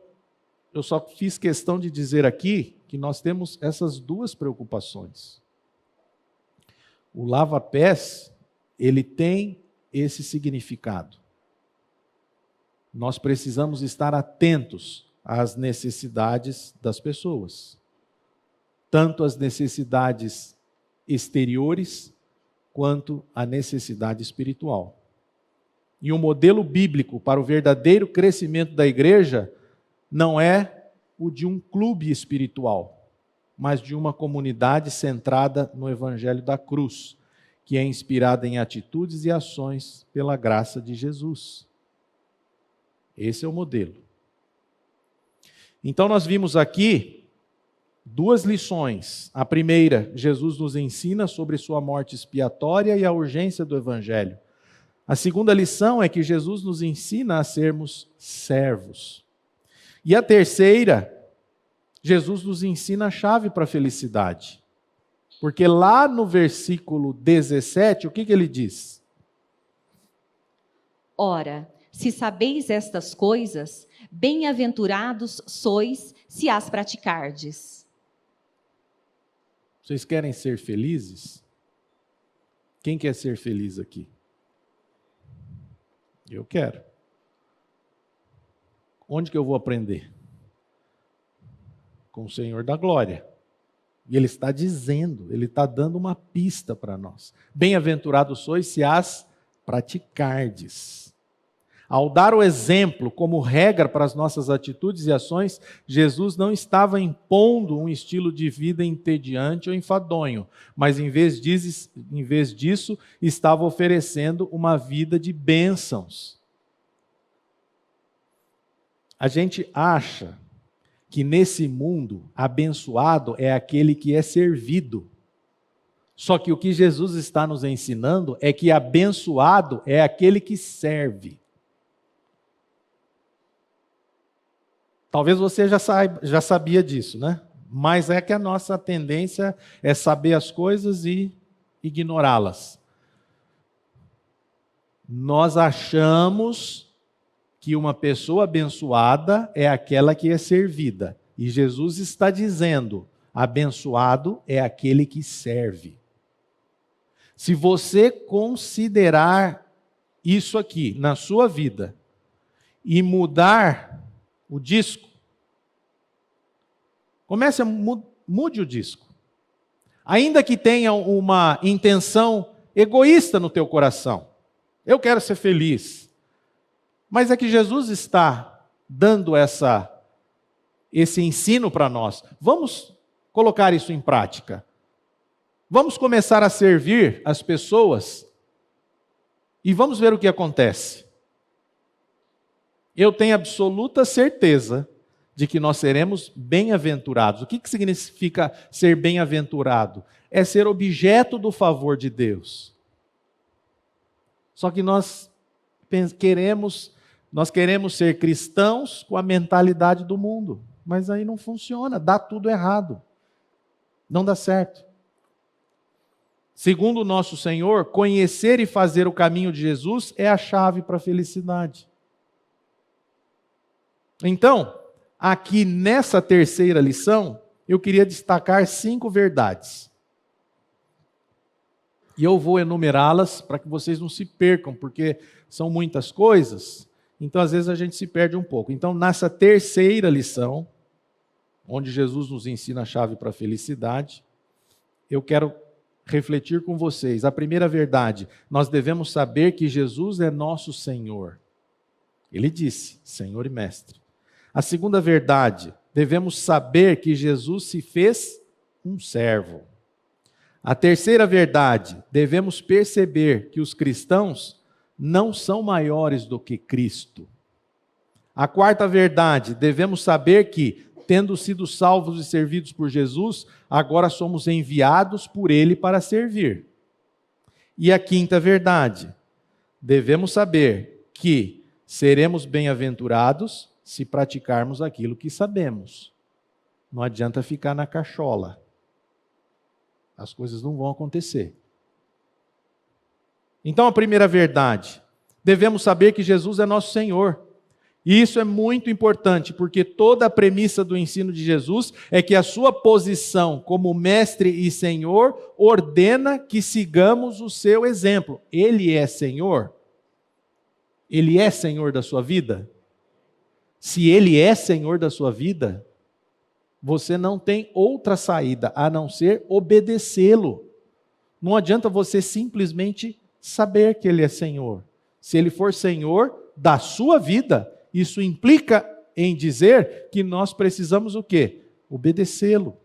eu só fiz questão de dizer aqui que nós temos essas duas preocupações. O lava-pés, ele tem esse significado. Nós precisamos estar atentos às necessidades das pessoas, tanto as necessidades exteriores, quanto a necessidade espiritual. E o modelo bíblico para o verdadeiro crescimento da igreja não é o de um clube espiritual, mas de uma comunidade centrada no Evangelho da cruz, que é inspirada em atitudes e ações pela graça de Jesus. Esse é o modelo. Então nós vimos aqui duas lições. A primeira, Jesus nos ensina sobre sua morte expiatória e a urgência do Evangelho. A segunda lição é que Jesus nos ensina a sermos servos. E a terceira, Jesus nos ensina a chave para a felicidade. Porque lá no versículo 17, o que ele diz? Ora, se sabeis estas coisas, bem-aventurados sois se as praticardes. Vocês querem ser felizes? Quem quer ser feliz aqui? Eu quero. Onde que eu vou aprender? Com o Senhor da glória. E Ele está dizendo, Ele está dando uma pista para nós. Bem-aventurados sois se as praticardes. Ao dar o exemplo como regra para as nossas atitudes e ações, Jesus não estava impondo um estilo de vida entediante ou enfadonho, mas em vez disso, estava oferecendo uma vida de bênçãos. A gente acha que nesse mundo, abençoado é aquele que é servido. Só que o que Jesus está nos ensinando é que abençoado é aquele que serve. Talvez você já sabia disso, né? Mas é que a nossa tendência é saber as coisas e ignorá-las. Nós achamos que uma pessoa abençoada é aquela que é servida. E Jesus está dizendo, abençoado é aquele que serve. Se você considerar isso aqui na sua vida e mudar o disco, mude o disco. Ainda que tenha uma intenção egoísta no teu coração. Eu quero ser feliz. Mas é que Jesus está dando esse ensino para nós. Vamos colocar isso em prática. Vamos começar a servir as pessoas e vamos ver o que acontece. Eu tenho absoluta certeza de que nós seremos bem-aventurados. O que significa ser bem-aventurado? É ser objeto do favor de Deus. Só que nós queremos ser cristãos com a mentalidade do mundo. Mas aí não funciona, dá tudo errado. Não dá certo. Segundo o nosso Senhor, conhecer e fazer o caminho de Jesus é a chave para a felicidade. Então, aqui nessa terceira lição, eu queria destacar 5 verdades. E eu vou enumerá-las para que vocês não se percam, porque são muitas coisas, então às vezes a gente se perde um pouco. Então, nessa terceira lição, onde Jesus nos ensina a chave para a felicidade, eu quero refletir com vocês. A primeira verdade, nós devemos saber que Jesus é nosso Senhor. Ele disse, Senhor e Mestre. A segunda verdade, devemos saber que Jesus se fez um servo. A terceira verdade, devemos perceber que os cristãos não são maiores do que Cristo. A quarta verdade, devemos saber que, tendo sido salvos e servidos por Jesus, agora somos enviados por Ele para servir. E a quinta verdade, devemos saber que seremos bem-aventurados se praticarmos aquilo que sabemos. Não adianta ficar na cachola. As coisas não vão acontecer. Então, a primeira verdade, devemos saber que Jesus é nosso Senhor. E isso é muito importante, porque toda a premissa do ensino de Jesus é que a sua posição como mestre e Senhor ordena que sigamos o seu exemplo. Ele é Senhor? Ele é Senhor da sua vida? Se Ele é Senhor da sua vida, você não tem outra saída a não ser obedecê-lo. Não adianta você simplesmente saber que Ele é Senhor. Se Ele for Senhor da sua vida, isso implica em dizer que nós precisamos o quê? Obedecê-lo.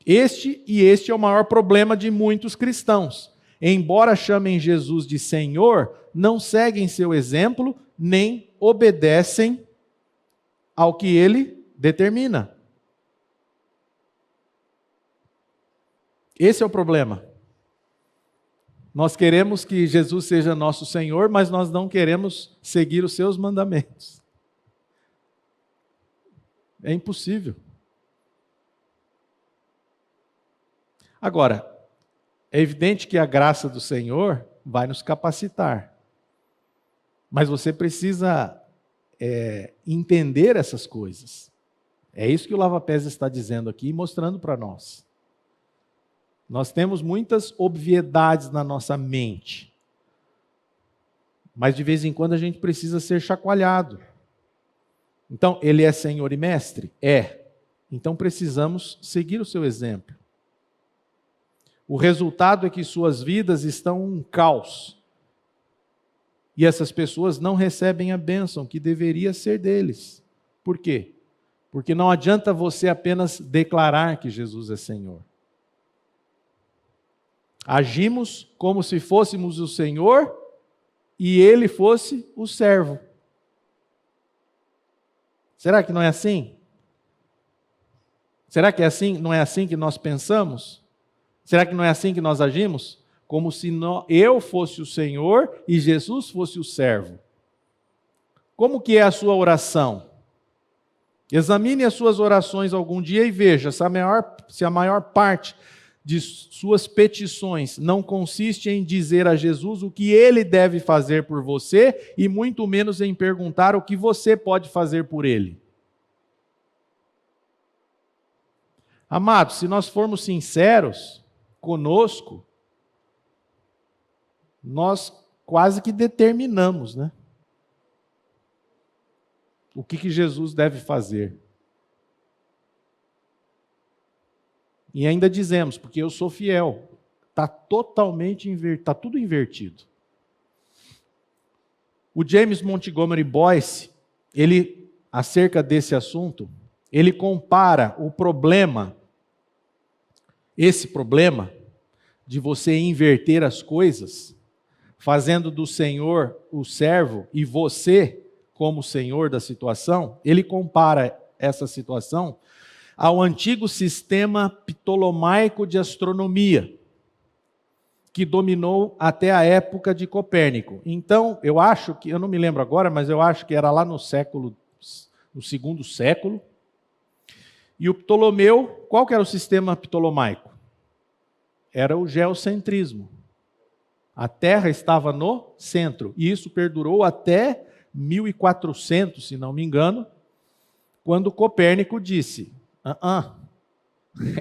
Este é o maior problema de muitos cristãos. Embora chamem Jesus de Senhor, não seguem seu exemplo, nem obedecem ao que Ele determina. Esse é o problema. Nós queremos que Jesus seja nosso Senhor, mas nós não queremos seguir os seus mandamentos. É impossível. Agora, é evidente que a graça do Senhor vai nos capacitar. Mas você precisa entender essas coisas. É isso que o Lava Pés está dizendo aqui, mostrando para nós. Nós temos muitas obviedades na nossa mente. Mas de vez em quando a gente precisa ser chacoalhado. Então, Ele é Senhor e Mestre? É. Então precisamos seguir o seu exemplo. O resultado é que suas vidas estão um caos. E essas pessoas não recebem a bênção que deveria ser deles. Por quê? Porque não adianta você apenas declarar que Jesus é Senhor. Agimos como se fôssemos o Senhor e Ele fosse o servo. Será que não é assim? Será que é assim? Não é assim que nós pensamos? Será que não é assim que nós agimos? Como se eu fosse o Senhor e Jesus fosse o servo. Como que é a sua oração? Examine as suas orações algum dia e veja se a maior parte de suas petições não consiste em dizer a Jesus o que Ele deve fazer por você e muito menos em perguntar o que você pode fazer por Ele. Amados, se nós formos sinceros conosco, nós quase que determinamos, né? O que Jesus deve fazer. E ainda dizemos, porque eu sou fiel. Está totalmente invertido, está tudo invertido. O James Montgomery Boyce, ele, acerca desse assunto, ele compara o problema, esse problema, de você inverter as coisas, fazendo do Senhor o servo e você como Senhor da situação, ele compara essa situação ao antigo sistema ptolomaico de astronomia, que dominou até a época de Copérnico. Então, eu não me lembro agora, mas eu acho que era lá no segundo século. E o Ptolomeu, qual que era o sistema ptolomaico? Era o geocentrismo. A Terra estava no centro, e isso perdurou até 1400, se não me engano, quando Copérnico disse: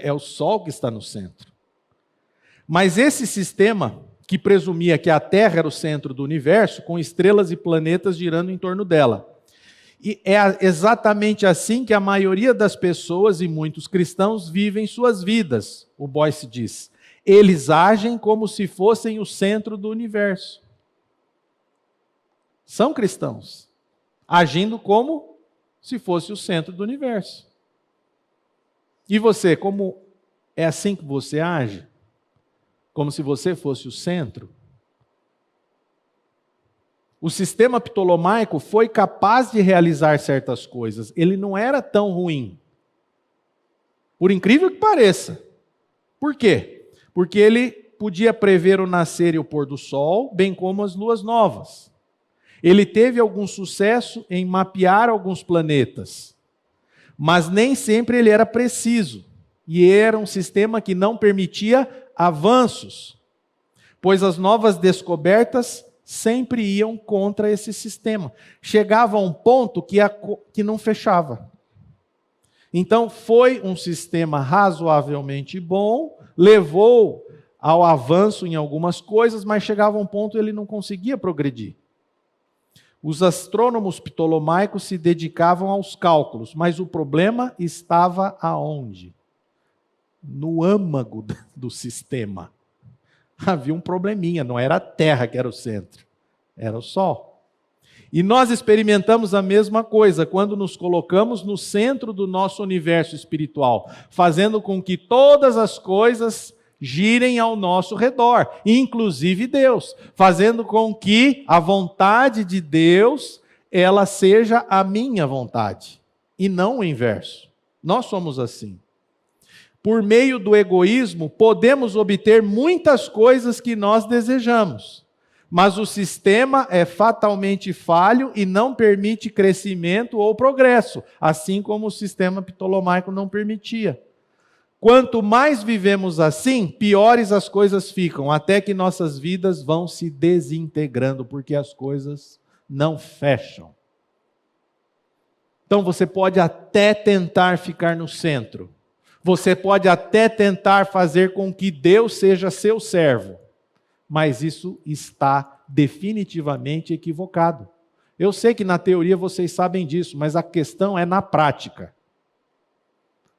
é o Sol que está no centro. Mas esse sistema, que presumia que a Terra era o centro do universo, com estrelas e planetas girando em torno dela. E é exatamente assim que a maioria das pessoas e muitos cristãos vivem suas vidas, o Boyce diz. Eles agem como se fossem o centro do universo. São cristãos, agindo como se fosse o centro do universo. E você, como é assim que você age? Como se você fosse o centro? O sistema ptolomaico foi capaz de realizar certas coisas. Ele não era tão ruim. Por incrível que pareça. Por quê? Porque ele podia prever o nascer e o pôr do sol, bem como as luas novas. Ele teve algum sucesso em mapear alguns planetas. Mas nem sempre ele era preciso. E era um sistema que não permitia avanços. Pois as novas descobertas sempre iam contra esse sistema. Chegava a um ponto que não fechava. Então, foi um sistema razoavelmente bom, levou ao avanço em algumas coisas, mas chegava a um ponto que ele não conseguia progredir. Os astrônomos ptolomaicos se dedicavam aos cálculos, mas o problema estava aonde? No âmago do sistema. Havia um probleminha, não era a Terra que era o centro, era o Sol. E nós experimentamos a mesma coisa quando nos colocamos no centro do nosso universo espiritual, fazendo com que todas as coisas girem ao nosso redor, inclusive Deus, fazendo com que a vontade de Deus, ela seja a minha vontade, e não o inverso. Nós somos assim. Por meio do egoísmo, podemos obter muitas coisas que nós desejamos, mas o sistema é fatalmente falho e não permite crescimento ou progresso, assim como o sistema ptolomaico não permitia. Quanto mais vivemos assim, piores as coisas ficam, até que nossas vidas vão se desintegrando, porque as coisas não fecham. Então você pode até tentar ficar no centro, você pode até tentar fazer com que Deus seja seu servo, mas isso está definitivamente equivocado. Eu sei que na teoria vocês sabem disso, mas a questão é na prática.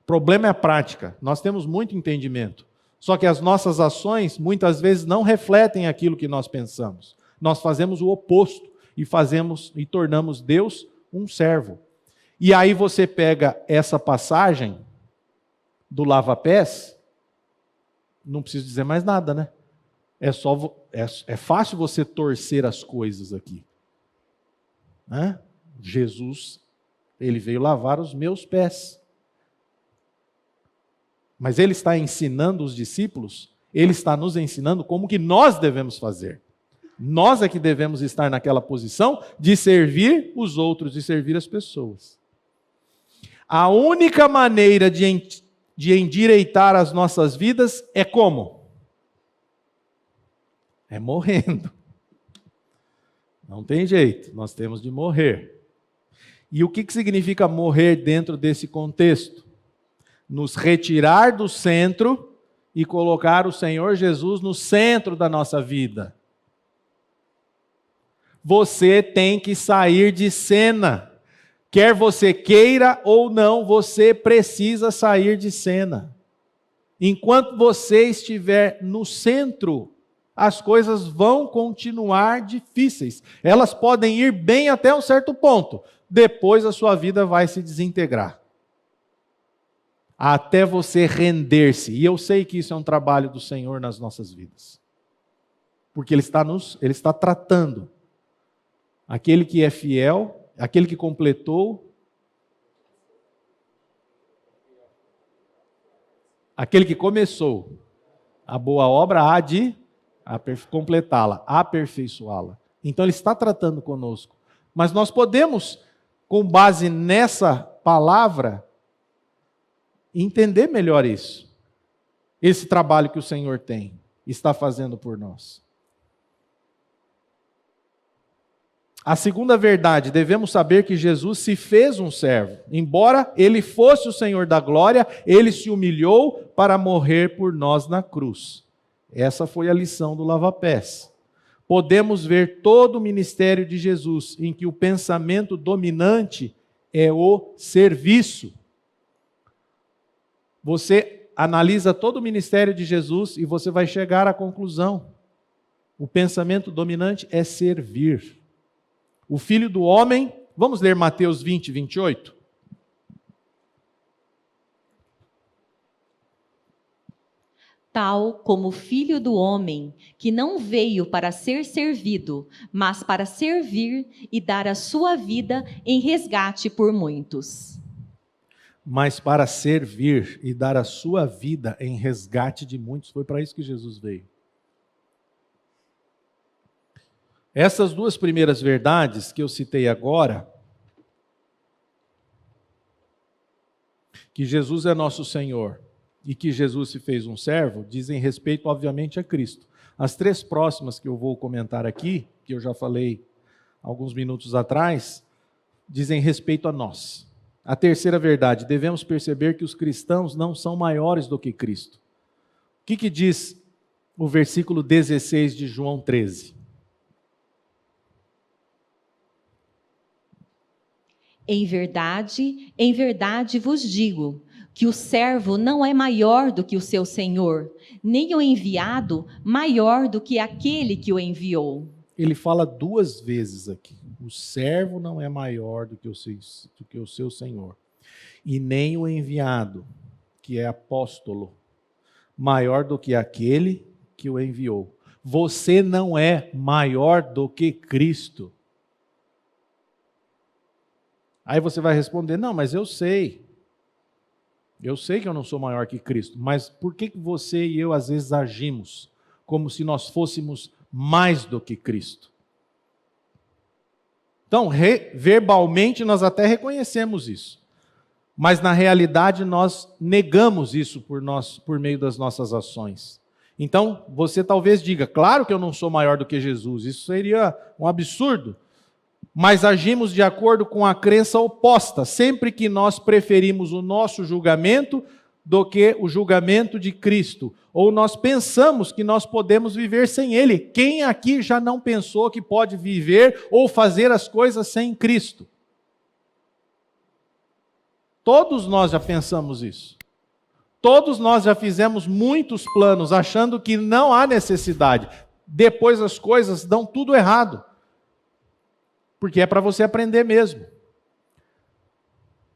O problema é a prática. Nós temos muito entendimento, só que as nossas ações muitas vezes não refletem aquilo que nós pensamos. Nós fazemos o oposto e tornamos Deus um servo. E aí você pega essa passagem do lava-pés, não preciso dizer mais nada, né? É fácil você torcer as coisas aqui. Né? Jesus, ele veio lavar os meus pés. Mas ele está ensinando os discípulos, ele está nos ensinando como que nós devemos fazer. Nós é que devemos estar naquela posição de servir os outros, de servir as pessoas. A única maneira de endireitar as nossas vidas é como? É morrendo. Não tem jeito, nós temos de morrer. E o que significa morrer dentro desse contexto? Nos retirar do centro e colocar o Senhor Jesus no centro da nossa vida. Você tem que sair de cena. Quer você queira ou não, você precisa sair de cena. Enquanto você estiver no centro, as coisas vão continuar difíceis. Elas podem ir bem até um certo ponto. Depois a sua vida vai se desintegrar. Até você render-se. E eu sei que isso é um trabalho do Senhor nas nossas vidas. Porque Ele está tratando aquele que é fiel, aquele que completou, aquele que começou a boa obra, há de completá-la, aperfeiçoá-la. Então Ele está tratando conosco. Mas nós podemos, com base nessa palavra, entender melhor isso. Esse trabalho que o Senhor está fazendo por nós. A segunda verdade, devemos saber que Jesus se fez um servo. Embora Ele fosse o Senhor da glória, Ele se humilhou para morrer por nós na cruz. Essa foi a lição do lava-pés. podemos ver todo o ministério de Jesus, em que o pensamento dominante é o serviço. Você analisa todo o ministério de Jesus e você vai chegar à conclusão: o pensamento dominante é servir. O Filho do Homem, vamos ler Mateus 20, 28? Tal como o Filho do Homem, que não veio para ser servido, mas para servir e dar a sua vida em resgate por muitos. Mas para servir e dar a sua vida em resgate de muitos. Foi para isso que Jesus veio. Essas duas primeiras verdades que eu citei agora, que Jesus é nosso Senhor e que Jesus se fez um servo, dizem respeito, obviamente, a Cristo. As três próximas que eu vou comentar aqui, que eu já falei alguns minutos atrás, dizem respeito a nós. A terceira verdade: devemos perceber que os cristãos não são maiores do que Cristo. O que diz o versículo 16 de João 13? Em verdade vos digo, que o servo não é maior do que o seu senhor, nem o enviado maior do que aquele que o enviou. Ele fala duas vezes aqui: o servo não é maior do que o seu senhor, e nem o enviado, que é apóstolo, maior do que aquele que o enviou. Você não é maior do que Cristo. Aí você vai responder: não, mas eu sei que eu não sou maior que Cristo. Mas por que você e eu às vezes agimos como se nós fôssemos mais do que Cristo? Então, verbalmente nós até reconhecemos isso, mas na realidade nós negamos isso por meio das nossas ações. Então, você talvez diga: claro que eu não sou maior do que Jesus, isso seria um absurdo. Mas agimos de acordo com a crença oposta, sempre que nós preferimos o nosso julgamento do que o julgamento de Cristo. Ou nós pensamos que nós podemos viver sem Ele. Quem aqui já não pensou que pode viver ou fazer as coisas sem Cristo? Todos nós já pensamos isso. Todos nós já fizemos muitos planos achando que não há necessidade. Depois as coisas dão tudo errado. Porque é para você aprender mesmo.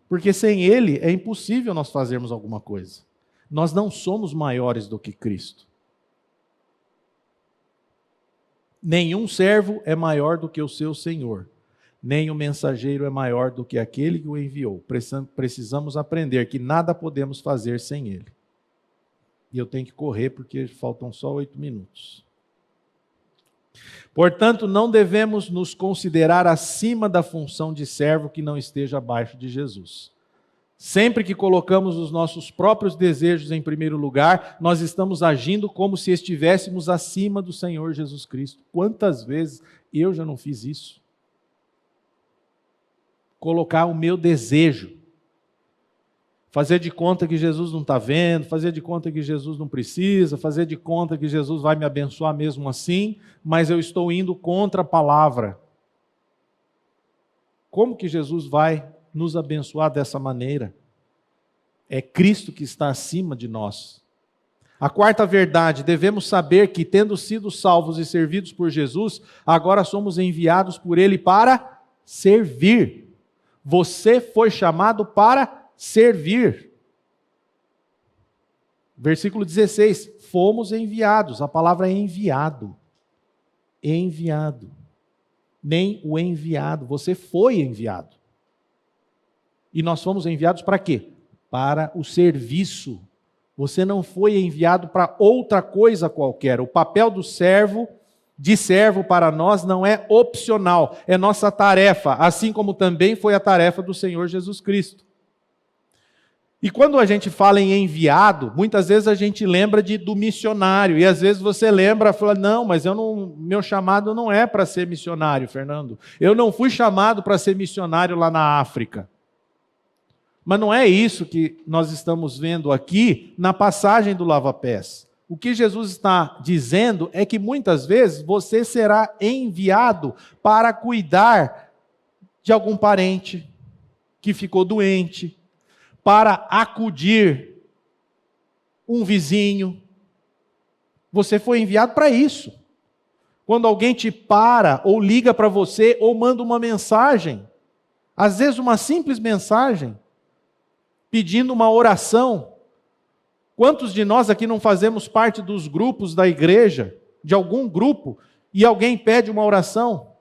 Porque sem Ele é impossível nós fazermos alguma coisa. Nós não somos maiores do que Cristo. Nenhum servo é maior do que o seu Senhor. Nem o mensageiro é maior do que aquele que o enviou. Precisamos aprender que nada podemos fazer sem Ele. E eu tenho que correr porque faltam só 8 minutos. Portanto, não devemos nos considerar acima da função de servo que não esteja abaixo de Jesus. Sempre que colocamos os nossos próprios desejos em primeiro lugar, nós estamos agindo como se estivéssemos acima do Senhor Jesus Cristo. Quantas vezes eu já não fiz isso? Colocar o meu desejo. Fazer de conta que Jesus não está vendo, fazer de conta que Jesus não precisa, fazer de conta que Jesus vai me abençoar mesmo assim, mas eu estou indo contra a palavra. Como que Jesus vai nos abençoar dessa maneira? É Cristo que está acima de nós. A quarta verdade: devemos saber que, tendo sido salvos e servidos por Jesus, agora somos enviados por Ele para servir. Você foi chamado para servir. Versículo 16: fomos enviados. A palavra é enviado. Enviado. Nem o enviado. Você foi enviado. E nós fomos enviados para quê? Para o serviço. Você não foi enviado para outra coisa qualquer. O papel do servo, de servo para nós, não é opcional. É nossa tarefa, assim como também foi a tarefa do Senhor Jesus Cristo. E quando a gente fala em enviado, muitas vezes a gente lembra do missionário. E às vezes você lembra, fala: não, mas meu chamado não é para ser missionário, Fernando. Eu não fui chamado para ser missionário lá na África. Mas não é isso que nós estamos vendo aqui na passagem do lava-pés. O que Jesus está dizendo é que muitas vezes você será enviado para cuidar de algum parente que ficou doente, para acudir um vizinho. Você foi enviado para isso. Quando alguém te para, ou liga para você, ou manda uma mensagem, às vezes uma simples mensagem, pedindo uma oração. Quantos de nós aqui não fazemos parte dos grupos da igreja, de algum grupo, e alguém pede uma oração?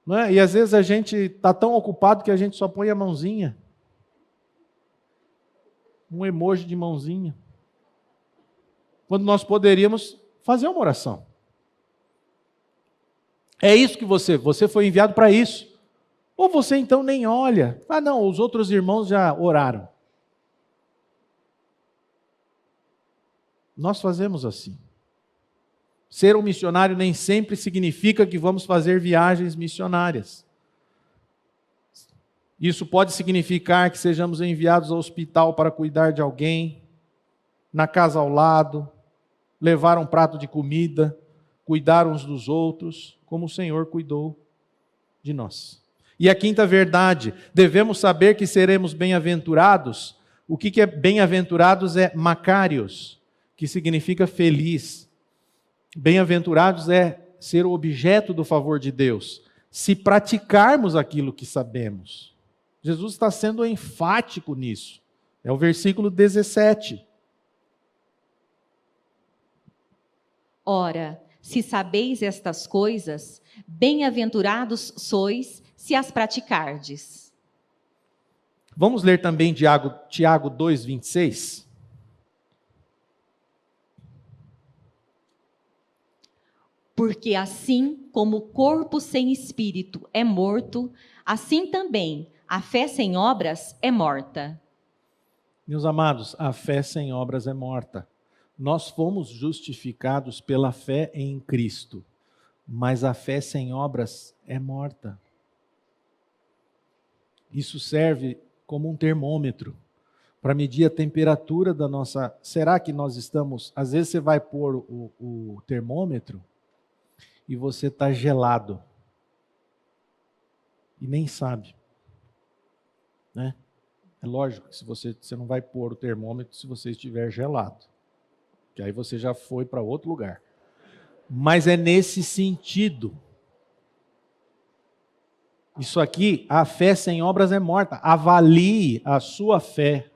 Não é? E às vezes a gente está tão ocupado que a gente só põe a mãozinha. Um emoji de mãozinha. Quando nós poderíamos fazer uma oração. É isso que você foi enviado para isso. Ou você então nem olha. Ah não, os outros irmãos já oraram. Nós fazemos assim. Ser um missionário nem sempre significa que vamos fazer viagens missionárias. Isso pode significar que sejamos enviados ao hospital para cuidar de alguém, na casa ao lado, levar um prato de comida, cuidar uns dos outros, como o Senhor cuidou de nós. E a quinta verdade, devemos saber que seremos bem-aventurados. O que é bem-aventurados é makarios, que significa feliz. Bem-aventurados é ser o objeto do favor de Deus, se praticarmos aquilo que sabemos. Jesus está sendo enfático nisso. É o versículo 17. Ora, se sabeis estas coisas, bem-aventurados sois se as praticardes. Vamos ler também Tiago 2:26. Porque assim como o corpo sem espírito é morto, assim também a fé sem obras é morta. Meus amados, a fé sem obras é morta. Nós fomos justificados pela fé em Cristo, mas a fé sem obras é morta. Isso serve como um termômetro para medir a temperatura da nossa... Será que nós estamos... Às vezes você vai pôr o termômetro e você está gelado e nem sabe, né? É lógico que você não vai pôr o termômetro se você estiver gelado, que aí você já foi para outro lugar. Mas é nesse sentido. Isso aqui, a fé sem obras é morta. Avalie a sua fé.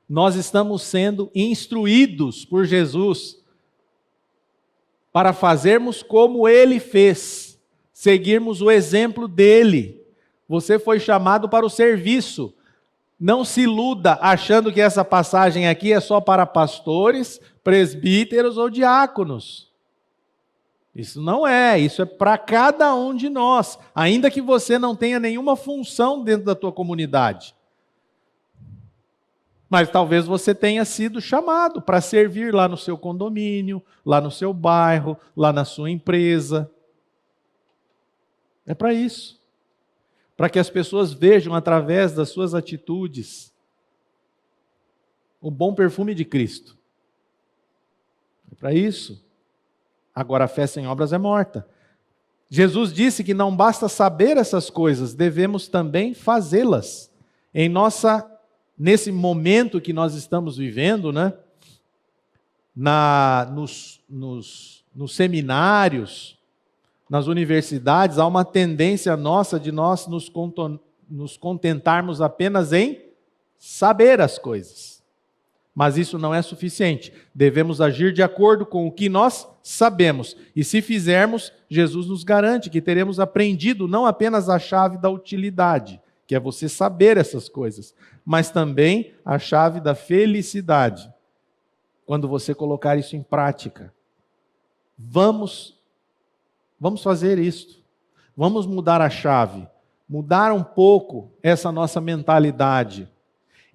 Nós estamos sendo instruídos por Jesus para fazermos como Ele fez, seguirmos o exemplo dele. Você foi chamado para o serviço. Não se iluda achando que essa passagem aqui é só para pastores, presbíteros ou diáconos. Isso não é, isso é para cada um de nós, ainda que você não tenha nenhuma função dentro da tua comunidade. Mas talvez você tenha sido chamado para servir lá no seu condomínio, lá no seu bairro, lá na sua empresa. É para isso. Para que as pessoas vejam através das suas atitudes o bom perfume de Cristo. É para isso. Agora a fé sem obras é morta. Jesus disse que não basta saber essas coisas, devemos também fazê-las. Nesse momento que nós estamos vivendo, né? Nos seminários, nas universidades, há uma tendência nossa de nós nos contentarmos apenas em saber as coisas. Mas isso não é suficiente. Devemos agir de acordo com o que nós sabemos. E se fizermos, Jesus nos garante que teremos aprendido não apenas a chave da utilidade, que é você saber essas coisas, mas também a chave da felicidade, quando você colocar isso em prática. Vamos fazer isto. Vamos mudar a chave, mudar um pouco essa nossa mentalidade.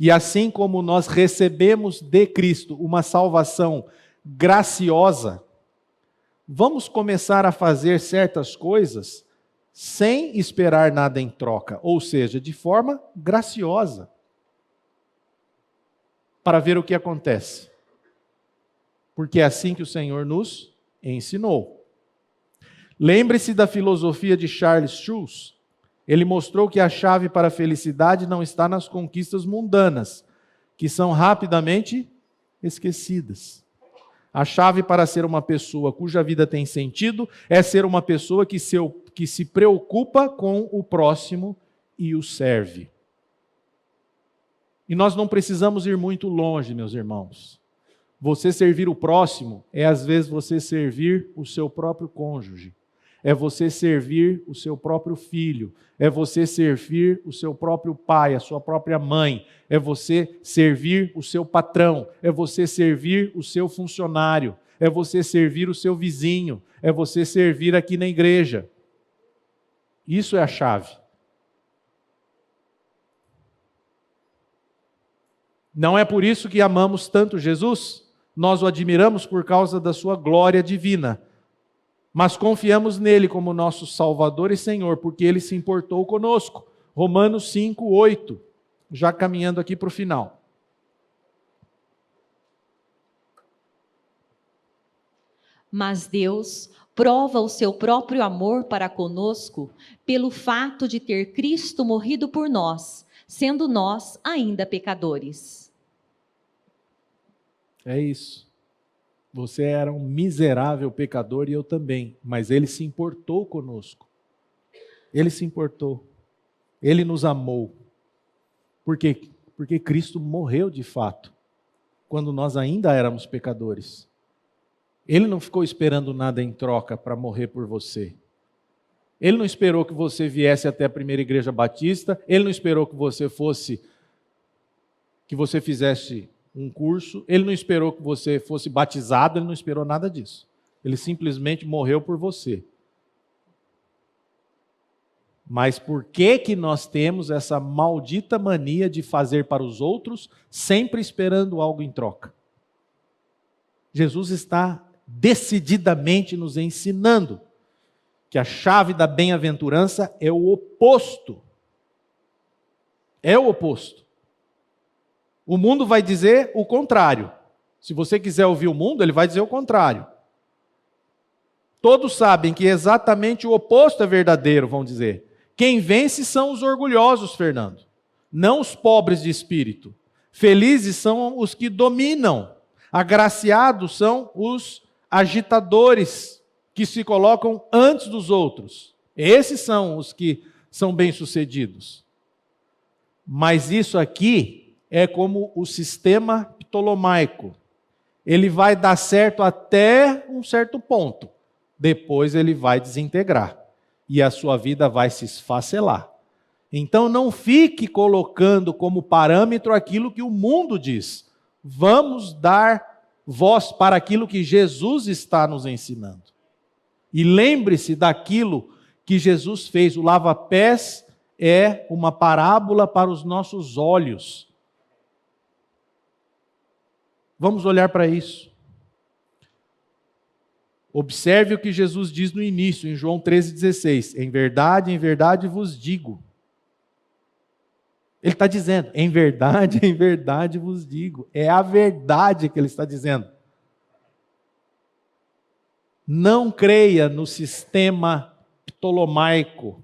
E assim como nós recebemos de Cristo uma salvação graciosa, vamos começar a fazer certas coisas sem esperar nada em troca, ou seja, de forma graciosa. para ver o que acontece. Porque é assim que o Senhor nos ensinou. Lembre-se da filosofia de Charles Schulz. Ele mostrou que a chave para a felicidade não está nas conquistas mundanas, que são rapidamente esquecidas. A chave para ser uma pessoa cuja vida tem sentido é ser uma pessoa que se preocupa com o próximo e o serve. E nós não precisamos ir muito longe, meus irmãos. Você servir o próximo é, às vezes, você servir o seu próprio cônjuge. É você servir o seu próprio filho. É você servir o seu próprio pai, a sua própria mãe. É você servir o seu patrão. É você servir o seu funcionário. É você servir o seu vizinho. É você servir aqui na igreja. Isso é a chave. Não é por isso que amamos tanto Jesus? Nós o admiramos por causa da sua glória divina. Mas confiamos nele como nosso Salvador e Senhor, porque ele se importou conosco. Romanos 5:8, já caminhando aqui para o final. Mas Deus prova o seu próprio amor para conosco pelo fato de ter Cristo morrido por nós, sendo nós ainda pecadores. É isso. Você era um miserável pecador e eu também, mas ele se importou conosco. Ele se importou. Ele nos amou. Por quê? Porque Cristo morreu de fato, quando nós ainda éramos pecadores. Ele não ficou esperando nada em troca para morrer por você. Ele não esperou que você viesse até a primeira igreja batista, ele não esperou que você fizesse um curso, ele não esperou que você fosse batizado, ele não esperou nada disso. Ele simplesmente morreu por você. Mas por que nós temos essa maldita mania de fazer para os outros, sempre esperando algo em troca? Jesus está decididamente nos ensinando que a chave da bem-aventurança é o oposto. É o oposto. O mundo vai dizer o contrário. Se você quiser ouvir o mundo, ele vai dizer o contrário. Todos sabem que exatamente o oposto é verdadeiro, vão dizer. Quem vence são os orgulhosos, Fernando, não os pobres de espírito. Felizes são os que dominam. Agraciados são os agitadores que se colocam antes dos outros. Esses são os que são bem-sucedidos. Mas isso aqui é como o sistema ptolomaico. Ele vai dar certo até um certo ponto. Depois ele vai desintegrar. E a sua vida vai se esfacelar. Então não fique colocando como parâmetro aquilo que o mundo diz. Vamos dar voz para aquilo que Jesus está nos ensinando. E lembre-se daquilo que Jesus fez. O lava-pés é uma parábola para os nossos olhos. Vamos olhar para isso. Observe o que Jesus diz no início, em João 13,16. Em verdade vos digo. Ele está dizendo, em verdade vos digo. É a verdade que ele está dizendo. Não creia no sistema ptolomaico.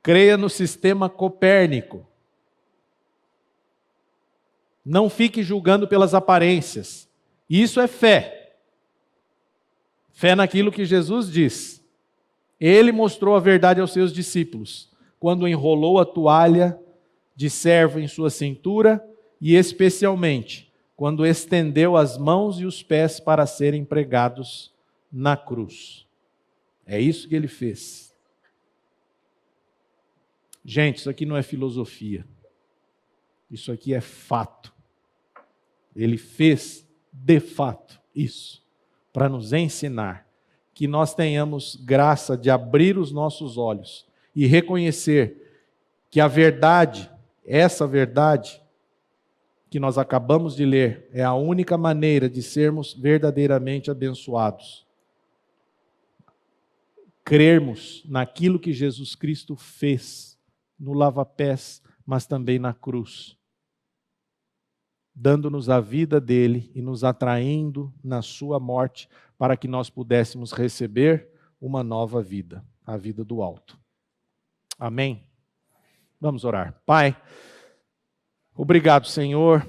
Creia no sistema copérnico. Não fique julgando pelas aparências. Isso é fé. Fé naquilo que Jesus diz. Ele mostrou a verdade aos seus discípulos, quando enrolou a toalha de servo em sua cintura e, especialmente, quando estendeu as mãos e os pés para serem pregados na cruz. É isso que ele fez. Gente, isso aqui não é filosofia. Isso aqui é fato. Ele fez, de fato, isso, para nos ensinar que nós tenhamos graça de abrir os nossos olhos e reconhecer que a verdade, essa verdade que nós acabamos de ler, é a única maneira de sermos verdadeiramente abençoados. Crermos naquilo que Jesus Cristo fez, no lava-pés, mas também na cruz. dando-nos a vida dele e nos atraindo na sua morte para que nós pudéssemos receber uma nova vida, a vida do alto. Amém? Vamos orar. Pai, obrigado, Senhor,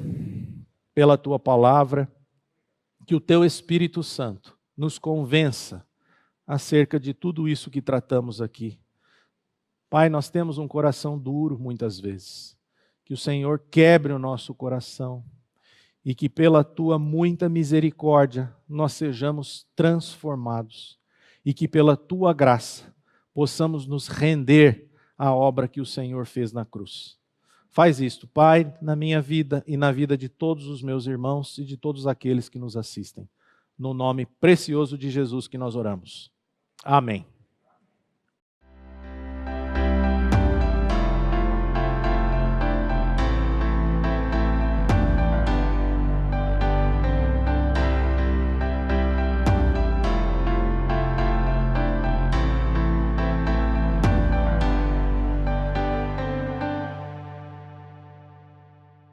pela tua palavra, que o teu Espírito Santo nos convença acerca de tudo isso que tratamos aqui. Pai, nós temos um coração duro muitas vezes. Que o Senhor quebre o nosso coração e que pela tua muita misericórdia nós sejamos transformados e que pela tua graça possamos nos render à obra que o Senhor fez na cruz. Faz isto, Pai, na minha vida e na vida de todos os meus irmãos e de todos aqueles que nos assistem. No nome precioso de Jesus que nós oramos. Amém.